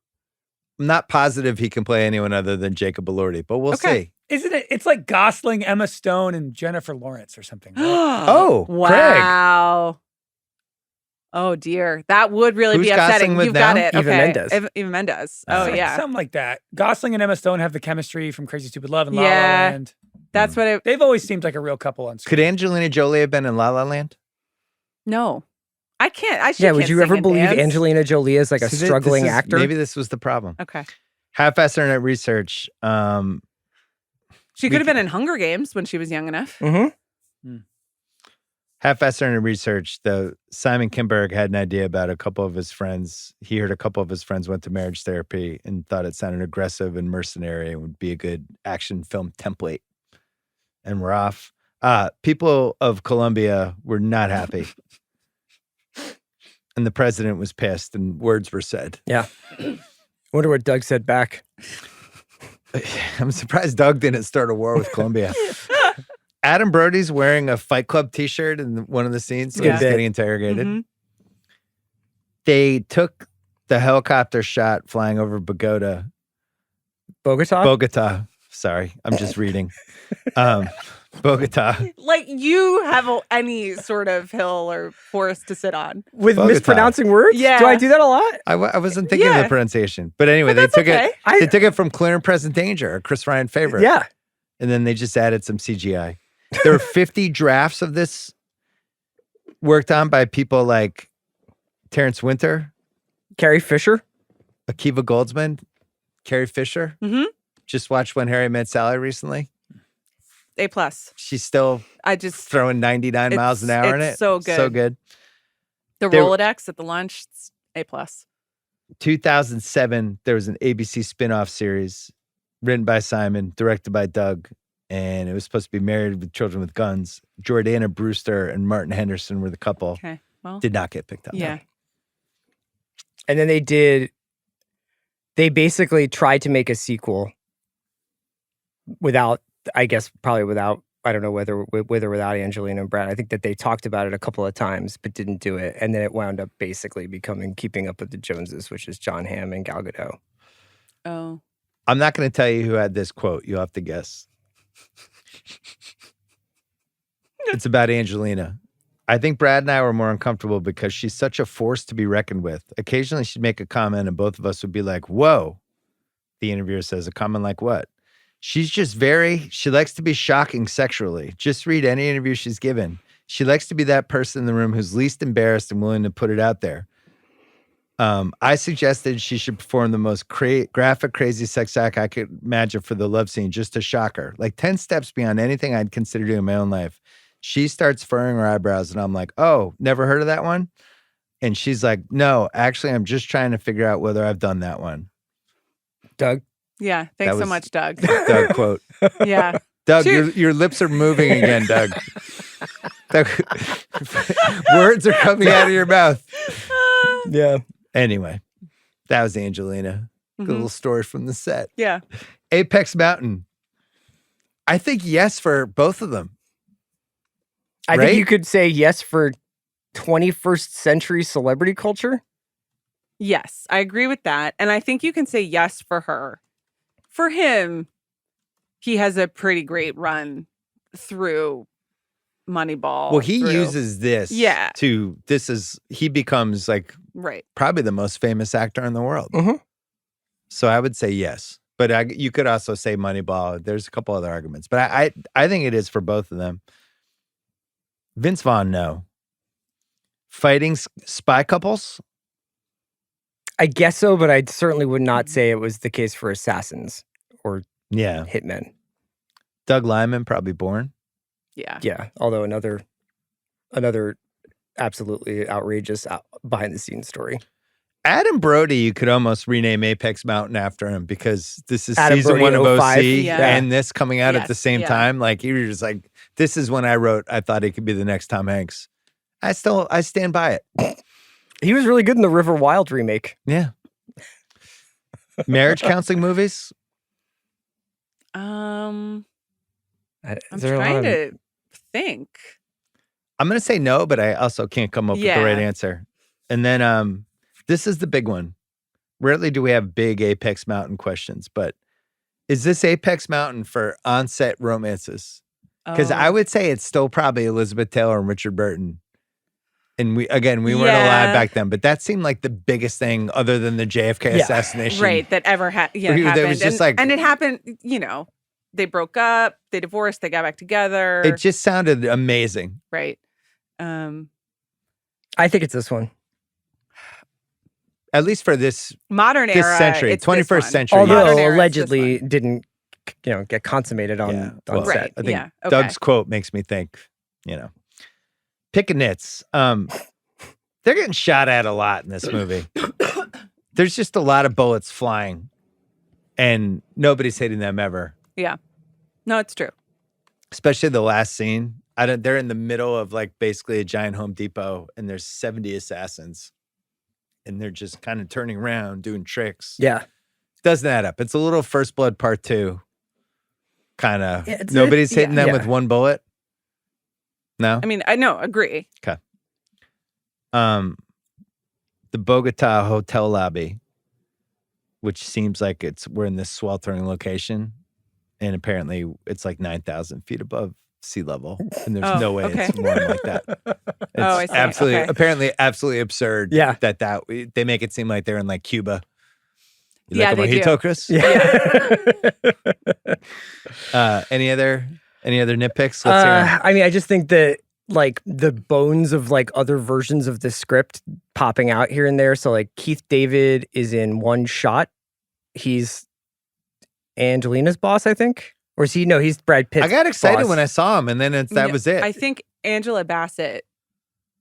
I'm not positive he can play anyone other than Jacob Elordi, but we'll see. Isn't it? It's like Gosling, Emma Stone, and Jennifer Lawrence or something. Right? Oh, wow. Craig. Oh dear, that would really be upsetting. You've got it. Eva Mendes. Eva Mendes. Oh yeah, something like that. Gosling and Emma Stone have the chemistry from Crazy Stupid Love and La La Land. That's what they've always seemed like a real couple on screen. Could Angelina Jolie have been in La La Land? No, I can't. Would you ever believe Angelina Jolie is like a struggling actor? Maybe this was the problem. Okay. Half-assed internet research. She could have been in Hunger Games when she was young enough. Mm-hmm. Half-assed internet research. Simon Kinberg had an idea about a couple of his friends. He heard a couple of his friends went to marriage therapy and thought it sounded aggressive and mercenary and would be a good action film template. And we're off. People of Colombia were not happy. And the president was pissed and words were said. Yeah. I wonder what Doug said back. I'm surprised Doug didn't start a war with Colombia. Adam Brody's wearing a Fight Club t-shirt in one of the scenes. He's getting interrogated. Mm-hmm. They took the helicopter shot flying over Bogota. Bogota. Sorry, I'm just reading. Bogota. Like you have any sort of hill or forest to sit on. With Bogota. Mispronouncing words? Yeah. Do I do that a lot? I wasn't thinking of the pronunciation. But anyway, they took it. They took it from Clear and Present Danger, a Chris Ryan favorite. Yeah. And then they just added some CGI. There were 50 drafts of this worked on by people like Terrence Winter, Carrie Fisher, Akiva Goldsman, Carrie Fisher. Mm-hmm. Just watched When Harry Met Sally recently. A+. She's still throwing 99 miles an hour in it. So good. So good. The Rolodex at the lunch, it's A+. 2007, there was an ABC spinoff series written by Simon, directed by Doug, and it was supposed to be Married with Children with Guns. Jordana Brewster and Martin Henderson were the couple. Okay. Well, did not get picked up. Yeah. And then they basically tried to make a sequel without, I guess, probably without, I don't know whether with or without Angelina and Brad. I think that they talked about it a couple of times, but didn't do it. And then it wound up basically becoming Keeping Up with the Joneses, which is John Hamm and Gal Gadot. Oh. I'm not going to tell you who had this quote. You'll have to guess. It's about Angelina. I think Brad and I were more uncomfortable because she's such a force to be reckoned with. Occasionally she'd make a comment and both of us would be like, whoa. The interviewer says, a comment like what? She's just she likes to be shocking sexually. Just read any interview she's given. She likes to be that person in the room who's least embarrassed and willing to put it out there. I suggested she should perform the most graphic, crazy sex act I could imagine for the love scene, just to shock her. Like 10 steps beyond anything I'd consider doing in my own life. She starts furrowing her eyebrows, and I'm like, oh, never heard of that one? And she's like, no, actually, I'm just trying to figure out whether I've done that one. Doug? Yeah, thanks so much, Doug. Doug quote. Yeah. Doug, your lips are moving again, Doug. Doug. Words are coming out of your mouth. Yeah. Anyway, That was Angelina. Good little story from the set. Yeah. Apex Mountain. I think yes for both of them. I think you could say yes for 21st century celebrity culture. Yes, I agree with that. And I think you can say yes for her. For him, he has a pretty great run through Moneyball. Well, he uses this he becomes like probably the most famous actor in the world. So I would say yes. But you could also say Moneyball. There's a couple other arguments. But I think it is for both of them. Vince Vaughn, no. Fighting spy couples? I guess so, but I certainly would not say it was the case for assassins or hitmen. Doug Liman, probably Bourne. Yeah. Yeah, although another absolutely outrageous behind-the-scenes story. Adam Brody, you could almost rename Apex Mountain after him because this is Adam season Brody 1 of OC Yeah. and this coming out at the same time. Like, he was just like, this is when I thought he could be the next Tom Hanks. I stand by it. He was really good in the River Wild remake. Yeah. Marriage counseling movies? I'm trying to think. I'm going to say no, but I also can't come up with the right answer. And then this is the big one. Rarely do we have big Apex Mountain questions, but is this Apex Mountain for on-set romances? Because I would say it's still probably Elizabeth Taylor and Richard Burton. And we weren't allowed back then, but that seemed like the biggest thing other than the JFK assassination. Right, that ever happened. It was just and it happened, they broke up, they divorced, they got back together. It just sounded amazing. Right. I think it's this one. At least for this modern era, century, 21st century. Although allegedly didn't, get consummated on set. I think Doug's quote makes me think, pick a nits. They're getting shot at a lot in this movie. There's just a lot of bullets flying, and nobody's hitting them ever. Yeah, no, it's true. Especially the last scene. They're in the middle of like basically a giant Home Depot, and there's 70 assassins. And they're just kind of turning around, doing tricks. Yeah. Doesn't add up. It's a little First Blood Part 2 kind of. Nobody's hitting them with one bullet? No? I mean, I know, agree. Okay. The Bogota hotel lobby, which seems like we're in this sweltering location. And apparently it's like 9,000 feet above sea level, and there's no way it's warm like that. It's apparently absolutely absurd. Yeah, that they make it seem like they're in like Cuba. You like a mojito, Chris? Yeah. Any other nitpicks? Let's hear I mean, I just think that like the bones of like other versions of the script popping out here and there. So like Keith David is in one shot. He's Angelina's boss, I think. Or is he? No, he's Brad Pitt's I got excited boss. when I saw him, and then that was it. I think Angela Bassett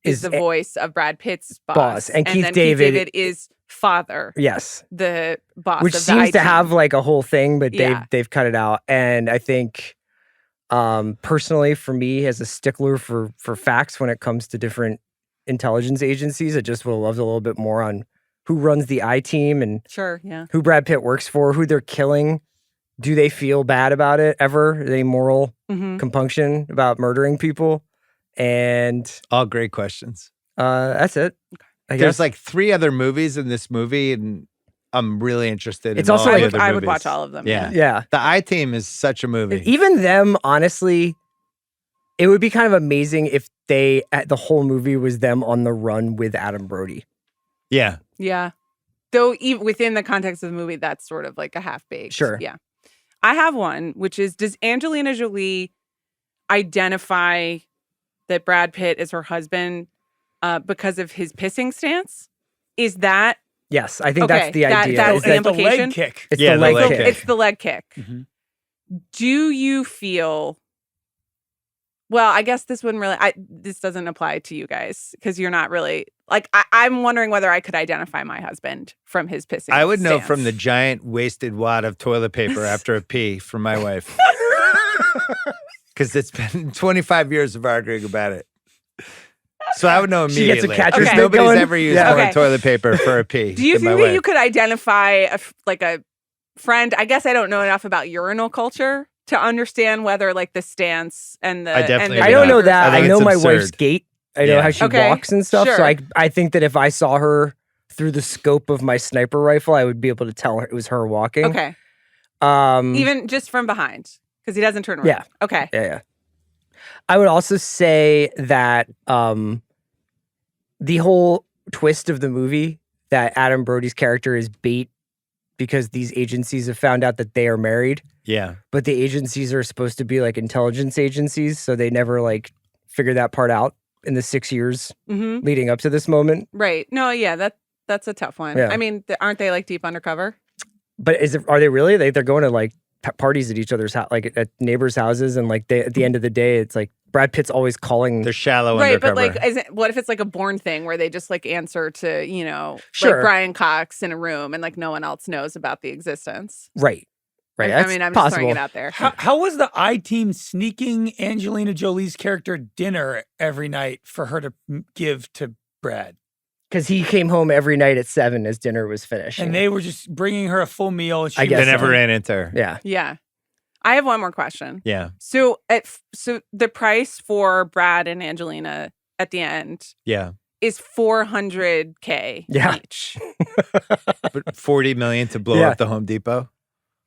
is the voice of Brad Pitt's boss. And Keith then David is father. Yes. The boss Which of seems the to IT. have like a whole thing, but they've cut it out. And I think personally, for me, as a stickler for facts when it comes to different intelligence agencies, I just would have loved a little bit more on who runs the I team and who Brad Pitt works for, who they're killing. Do they feel bad about it ever? Are they moral compunction about murdering people? And all great questions. That's it. There's like 3 other movies in this movie, and I'm really interested. It's in also all like the other I movies. would watch all of them. Yeah. The I Team is such a movie. Even them, honestly, it would be kind of amazing if the whole movie was them on the run with Adam Brody. Yeah. Yeah. Though even within the context of the movie, that's sort of like a half-baked. Sure. Yeah. I have one, which is, does Angelina Jolie identify that Brad Pitt is her husband because of his pissing stance? Is that... Yes, I think that's the idea. That's the implication? The leg kick. It's the leg kick. It's the leg kick. Mm-hmm. Do you feel... Well, I guess this wouldn't really... this doesn't apply to you guys because you're not really... Like, I'm wondering whether I could identify my husband from his pissing I would know stance. from the giant wasted wad of toilet paper after a pee from my wife. Because it's been 25 years of arguing about it. So I would know She gets a immediately. catcher's Because mitt nobody's going. ever used Yeah. more Okay. toilet paper for a pee. Do you than my think that wife. you could identify a friend? I guess I don't know enough about urinal culture to understand whether like the stance and the. I definitely and the would I don't know behaviors that. I think I know it's my absurd. wife's gait. I know Yeah. how she Okay, walks and stuff. sure. So I think that if I saw her through the scope of my sniper rifle, I would be able to tell her it was her walking. Okay. Even just from behind, because he doesn't turn around. Yeah. Okay. Yeah. I would also say that the whole twist of the movie that Adam Brody's character is bait because these agencies have found out that they are married, Yeah. but the agencies are supposed to be like intelligence agencies, so they never like figure that part out in the 6 years leading up to this moment. Right. No. Yeah. That's a tough one. Yeah. I mean, aren't they like deep undercover? But are they really? They're going to like parties at each other's house, like at neighbors' houses, and like at the end of the day, it's like Brad Pitt's always calling. They're shallow Right, undercover. but like, what if it's like a Bourne thing where they just like answer to Sure. like Brian Cox in a room and like no one else knows about the existence? Right. I That's mean, I'm possible. just throwing it out there. How was the I-Team sneaking Angelina Jolie's character dinner every night for her to give to Brad? Because he came home every night at 7 as dinner was finished. And they were just bringing her a full meal. And she I guess They was never like- ran into her. Yeah. Yeah. I have one more question. Yeah. So the price for Brad and Angelina at the end Yeah. is $400K Yeah. each. But 40 million to blow Yeah. up the Home Depot.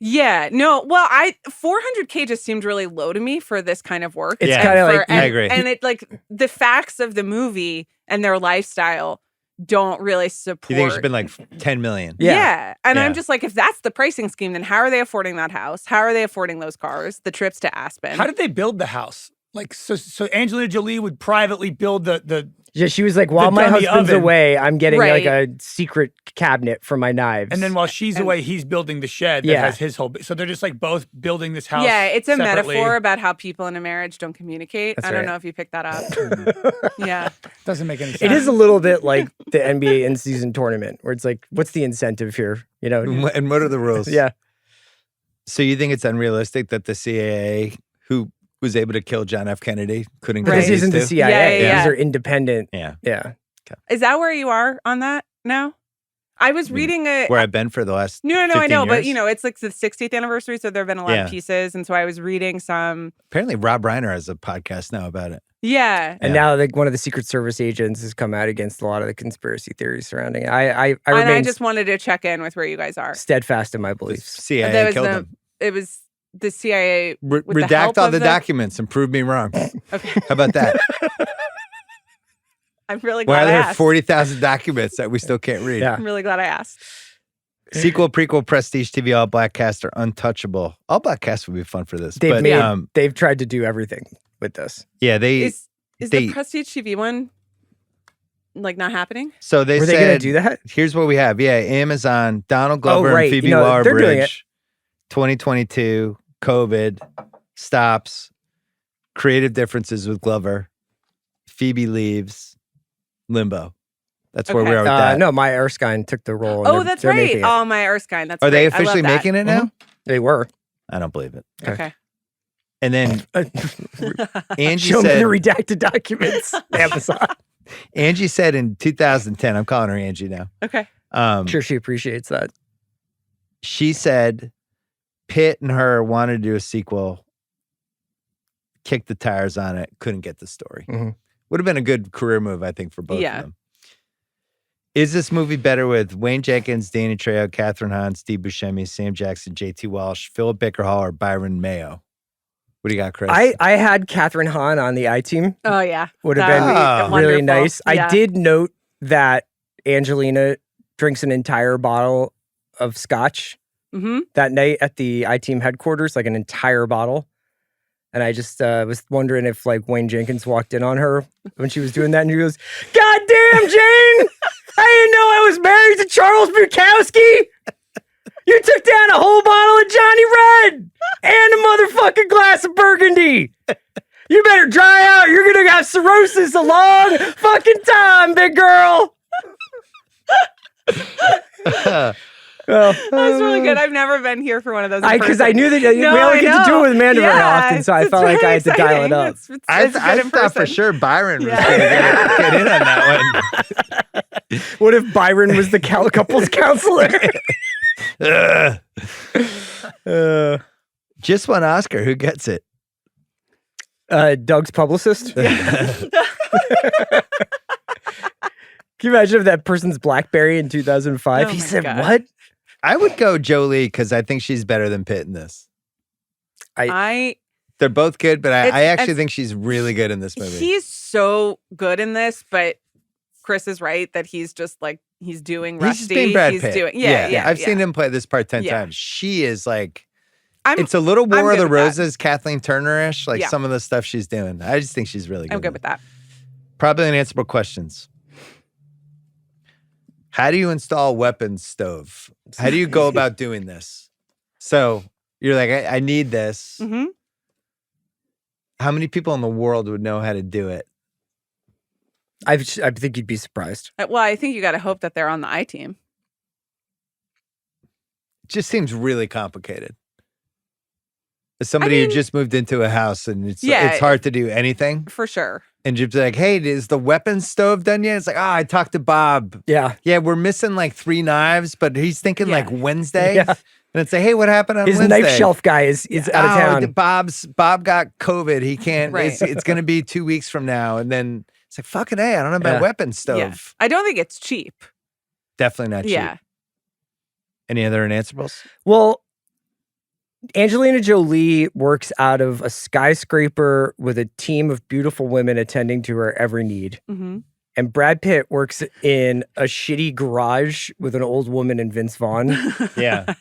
Yeah, no, well, 400K just seemed really low to me for this kind of work. It's Yeah. kind of like I agree. And it like the facts of the movie and their lifestyle don't really support. You think it should have been like 10 million? Yeah. And Yeah. I'm just like, if that's the pricing scheme, then how are they affording that house? How are they affording those cars, the trips to Aspen? How did they build the house? Like, so Angelina Jolie would privately build the Yeah, she was like, while my dummy husband's oven. away, I'm getting Right. like a secret cabinet for my knives. and then while she's away, he's building the shed that Yeah. has his whole. So they're just like both building this house. Yeah, it's a separately. metaphor about how people in a marriage don't communicate. That's I don't right. know if you picked that up. Yeah. Doesn't make any sense. it is a little bit like the NBA in-season tournament, where it's like, what's the incentive here? You know? And what are the rules? Yeah. So you think it's unrealistic that the CIA, who was able to kill John F. Kennedy, couldn't But kill Right. this these isn't the two? CIA. Yeah. These are independent. Yeah. Yeah. Is that where you are on that now? I was reading a. Where I've been for the last No, I 15 know, but years. you know, it's like the 60th anniversary, so there have been a lot Yeah. of pieces, and so I was reading some. Apparently Rob Reiner has a podcast now about it. Yeah, And Yeah. now like one of the Secret Service agents has come out against a lot of the conspiracy theories surrounding it. I and I remain just wanted to check in with where you guys are. steadfast in my The beliefs. CIA There was killed the- him. It was the CIA. with the Redact help all of the the- documents and prove me wrong. Okay, How about that? I'm really Why glad are I there asked. 40,000 documents that we still can't read? Yeah. I'm really glad I asked. Sequel, prequel, prestige TV, all black cast are untouchable. All black cast would be fun for this. They've but made, they've tried to do everything with this. yeah, they Is they- the Prestige TV one like not happening? so they Were said they going to do that? here's what we have. Yeah, Amazon, Donald Glover right. and Phoebe You know, they're doing Waller-Bridge. 2022, COVID, stops, creative differences with Glover, Phoebe leaves, Limbo. That's where we Okay. are with that. No, Maya Erskine took the role. and Oh, they're- that's they're right. making it. Oh, my Erskine. That's Are they great. I love officially that. making it now? They were. I don't believe it. Okay. And then Angie Show me said, the redacted documents. Amazon. Angie said in 2010, I'm calling her Angie now. Okay. I'm sure she appreciates that. She said Pitt and her wanted to do a sequel, kicked the tires on it, couldn't get the story. Mhm. Would have been a good career move, I think, for both Yeah. of them. Is this movie better with Wayne Jenkins, Danny Trejo, Catherine Hahn, Steve Buscemi, Sam Jackson, JT Walsh, Philip Baker Hall, or Byron Mayo? What do you got, Chris? I had Catherine Hahn on the I-Team. Oh yeah. Would have That been would be Oh. really wonderful. nice. I Yeah. did note that Angelina drinks an entire bottle of scotch Mhm. that night at the I-Team headquarters, like an entire bottle. And I just was wondering if like Wayne Jenkins walked in on her when she was doing that and she goes, "God damn, Jane! I didn't know I was married to Charles Bukowski! You took down a whole bottle of Johnny Red and a motherfucking glass of Burgundy! You better dry out. You're gonna have cirrhosis a long fucking time, big girl." That's really good. I've never been here for one of those. Because I knew that we only get to do it with Amanda very often, so I felt like I had to dial it up. I thought for sure Byron was going to get in on that one. What if Byron was the couples counselor? Just one Oscar. Who gets it? Doug's publicist. Can you imagine if that person's BlackBerry in 2005? He said, God. What? I would go Jolie because I think she's better than Pitt in this. They're both good, but I actually think she's really good in this movie. He's so good in this, but Chris is right that he's just like, he's doing Rusty. He's just being Brad Pitt. Yeah. I've seen him play this part 10 times. She is like, it's a little War of the Roses, Kathleen Turner-ish, like some of the stuff she's doing. I just think she's really good. I'm good with that. Probably unanswerable questions. How do you install a weapons stove? How do you go about doing this? So you're like, I need this. Mm-hmm. How many people in the world would know how to do it? I think you'd be surprised. Well, I think you got to hope that they're on the I-team. It just seems really complicated. As somebody who just moved into a house and it's hard to do anything. For sure. And you'd be like, hey, is the weapons stove done yet? It's like, I talked to Bob. Yeah. Yeah, we're missing like 3 knives, but he's thinking like Wednesday. Yeah. And it's like, hey, what happened on Wednesday? His knife shelf guy is out of town. Bob got COVID. He can't. Right. It's going to be 2 weeks from now. And then it's like, fucking A, I don't know about weapons stove. Yeah. I don't think it's cheap. Definitely not cheap. Yeah. Any other unanswerables? Well, Angelina Jolie works out of a skyscraper with a team of beautiful women attending to her every need. Mm-hmm. And Brad Pitt works in a shitty garage with an old woman and Vince Vaughn. Yeah.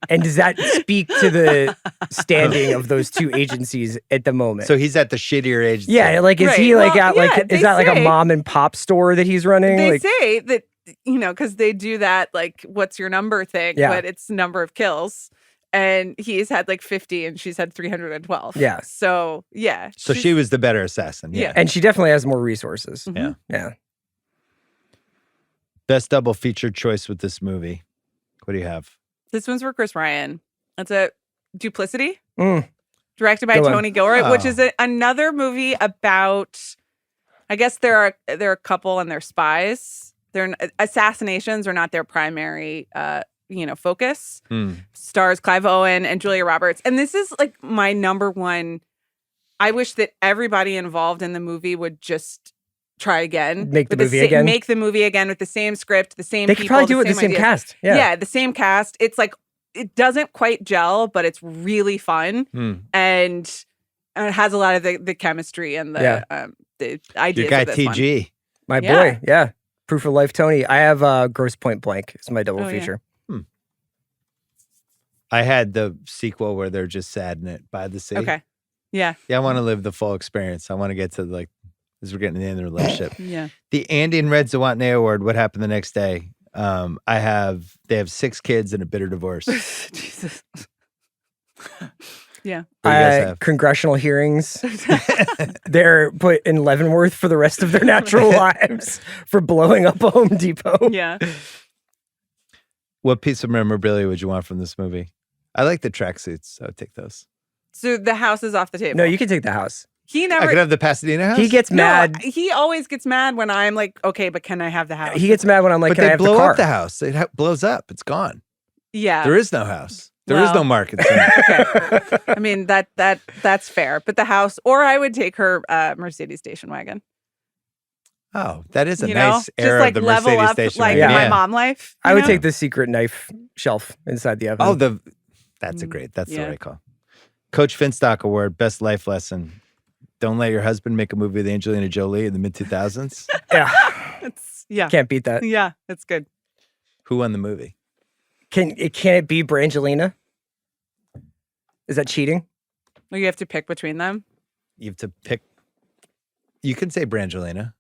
And does that speak to the standing of those two agencies at the moment? So he's at the shittier agency. Yeah, like is he like at like is that like a mom and pop store that he's running? They say that, because they do that like what's your number thing, but it's number of kills. And he's had like 50 and she's had 312. Yeah. So, yeah. So she was the better assassin. Yeah. And she definitely has more resources. Mm-hmm. Yeah. Yeah. Best double feature choice with this movie. What do you have? This one's for Chris Ryan. It's a Duplicity. Directed by Tony Gilroy, which is another movie about, I guess they're a couple and they're spies. Assassinations are not their primary focus. Stars Clive Owen and Julia Roberts. And this is like my number one. I wish that everybody involved in the movie would just try again. Make the movie again. Make the movie again with the same script, the same people. They could probably do it with the same cast. Yeah, the same cast. It's like, it doesn't quite gel, but it's really fun. And it has a lot of the chemistry and the ideas. Your guy of this TG. one. My boy. Yeah. Proof of Life Tony. I have Gross Point Blank. It's my double feature. I had the sequel where they're just sad in it by the sea. Okay. Yeah. Yeah, I want to live the full experience. I want to get to like, as we're getting to the end of the relationship. Yeah. The Andy and Red Zawatney Award, what happened the next day? They have 6 kids and a bitter divorce. Jesus. Yeah. Congressional hearings. They're put in Leavenworth for the rest of their natural lives for blowing up a Home Depot. Yeah. What piece of memorabilia would you want from this movie? I like the tracksuits. I would take those. So the house is off the table. No, you can take the house. He never. I could have the Pasadena house. He gets mad. No, he always gets mad when I'm like, okay, but can I have the house? He gets mad when I'm like, but can I have the car? They blow up the house. It blows up. It's gone. Yeah. There is no house. There is no market. Okay. I mean, that's fair. But the house, or I would take her Mercedes station wagon. Oh, that is a nice era like of the level Mercedes up, station like wagon. my mom life. I would take the secret knife shelf inside the oven. Oh, that's the right call. Coach Finstock Award, best life lesson. Don't let your husband make a movie with Angelina Jolie in the mid-2000s. Yeah. Can't beat that. Yeah, it's good. Who won the movie? Can it be Brangelina? Is that cheating? Well, you have to pick between them. You have to pick. You can say Brangelina.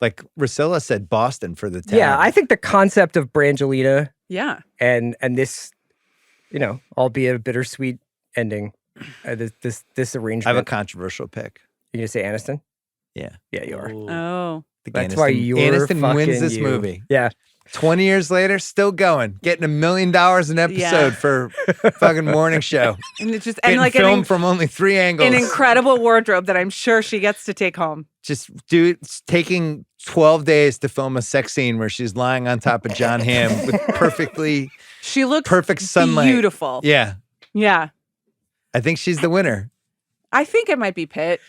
Like Rusilla said Boston for the town. Yeah, I think the concept of Brangelina. Yeah. And this, albeit a bittersweet ending. This arrangement. I have a controversial pick. You're gonna say Aniston? Yeah. Yeah, you are. Oh. That's why you're Aniston fucking wins this you. movie. Yeah. 20 years later, still going, getting $1 million an episode for fucking morning show. And it's just getting and like filmed from only 3 angles. An incredible wardrobe that I'm sure she gets to take home. Just taking 12 days to film a sex scene where she's lying on top of John Hamm with she looks perfect sunlight. Beautiful. Yeah. Yeah. I think she's the winner. I think it might be Pitt.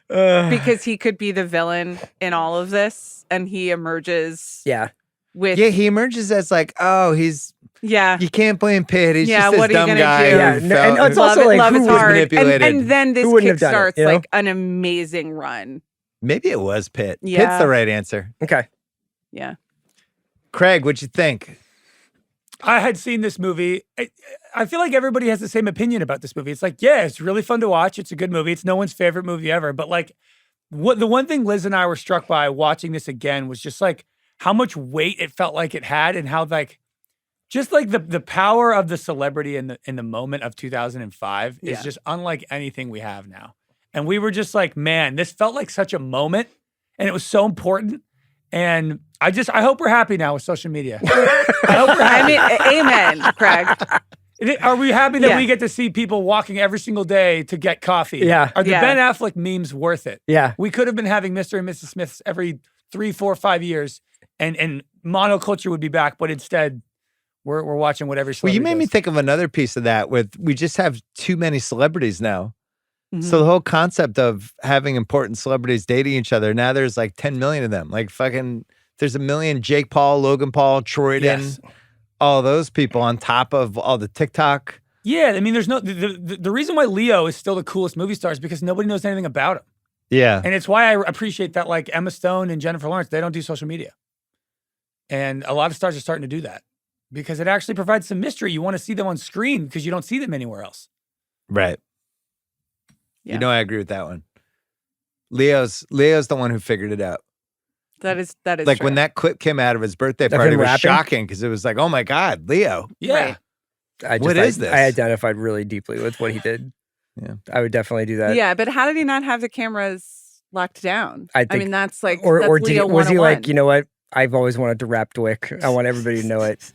Because he could be the villain in all of this, and he emerges. Yeah. He emerges as like, oh, you can't blame Pitt. He's just this dumb guy. And it's also love is hard. Manipulated. And then this kickstarts like an amazing run. Maybe it was Pitt. Yeah. Pitt's the right answer. Okay. Yeah. Craig, what'd you think? I had seen this movie. I feel like everybody has the same opinion about this movie. It's like, yeah, it's really fun to watch. It's a good movie. It's no one's favorite movie ever. But like, the one thing Liz and I were struck by watching this again was just like how much weight it felt like it had, and how like, just like the power of the celebrity in the moment of 2005 is just unlike anything we have now. And we were just like, man, this felt like such a moment, and it was so important. And I hope we're happy now with social media. I hope we're happy. I mean, amen, Craig. Are we happy that we get to see people walking every single day to get coffee? Yeah. Are the Ben Affleck memes worth it? Yeah. We could have been having Mr. and Mrs. Smiths every 3, 4, 5 years, and monoculture would be back, but instead we're watching whatever celebrity you made me does. think of another piece of that we just have too many celebrities now. So the whole concept of having important celebrities dating each other, now there's like 10 million of them. Like fucking, there's 1 million Jake Paul, Logan Paul, Troyden, all those people on top of all the TikTok. Yeah, I mean, there's no, the reason why Leo is still the coolest movie star is because nobody knows anything about him. Yeah. And it's why I appreciate that like Emma Stone and Jennifer Lawrence, they don't do social media. And a lot of stars are starting to do that because it actually provides some mystery. You want to see them on screen because you don't see them anywhere else. Right. Yeah. You know, I agree with that one. Leo's the one who figured it out. That is like true. When that clip came out of his birthday party, it was shocking because it was like, oh my God, Leo. Yeah. Right. What is this? I identified really deeply with what he did. Yeah. I would definitely do that. Yeah, but how did he not have the cameras locked down? I mean, that's like, or that's was Leo he like, 101. you know what? I've always wanted to rap Dwick. I want everybody to know it.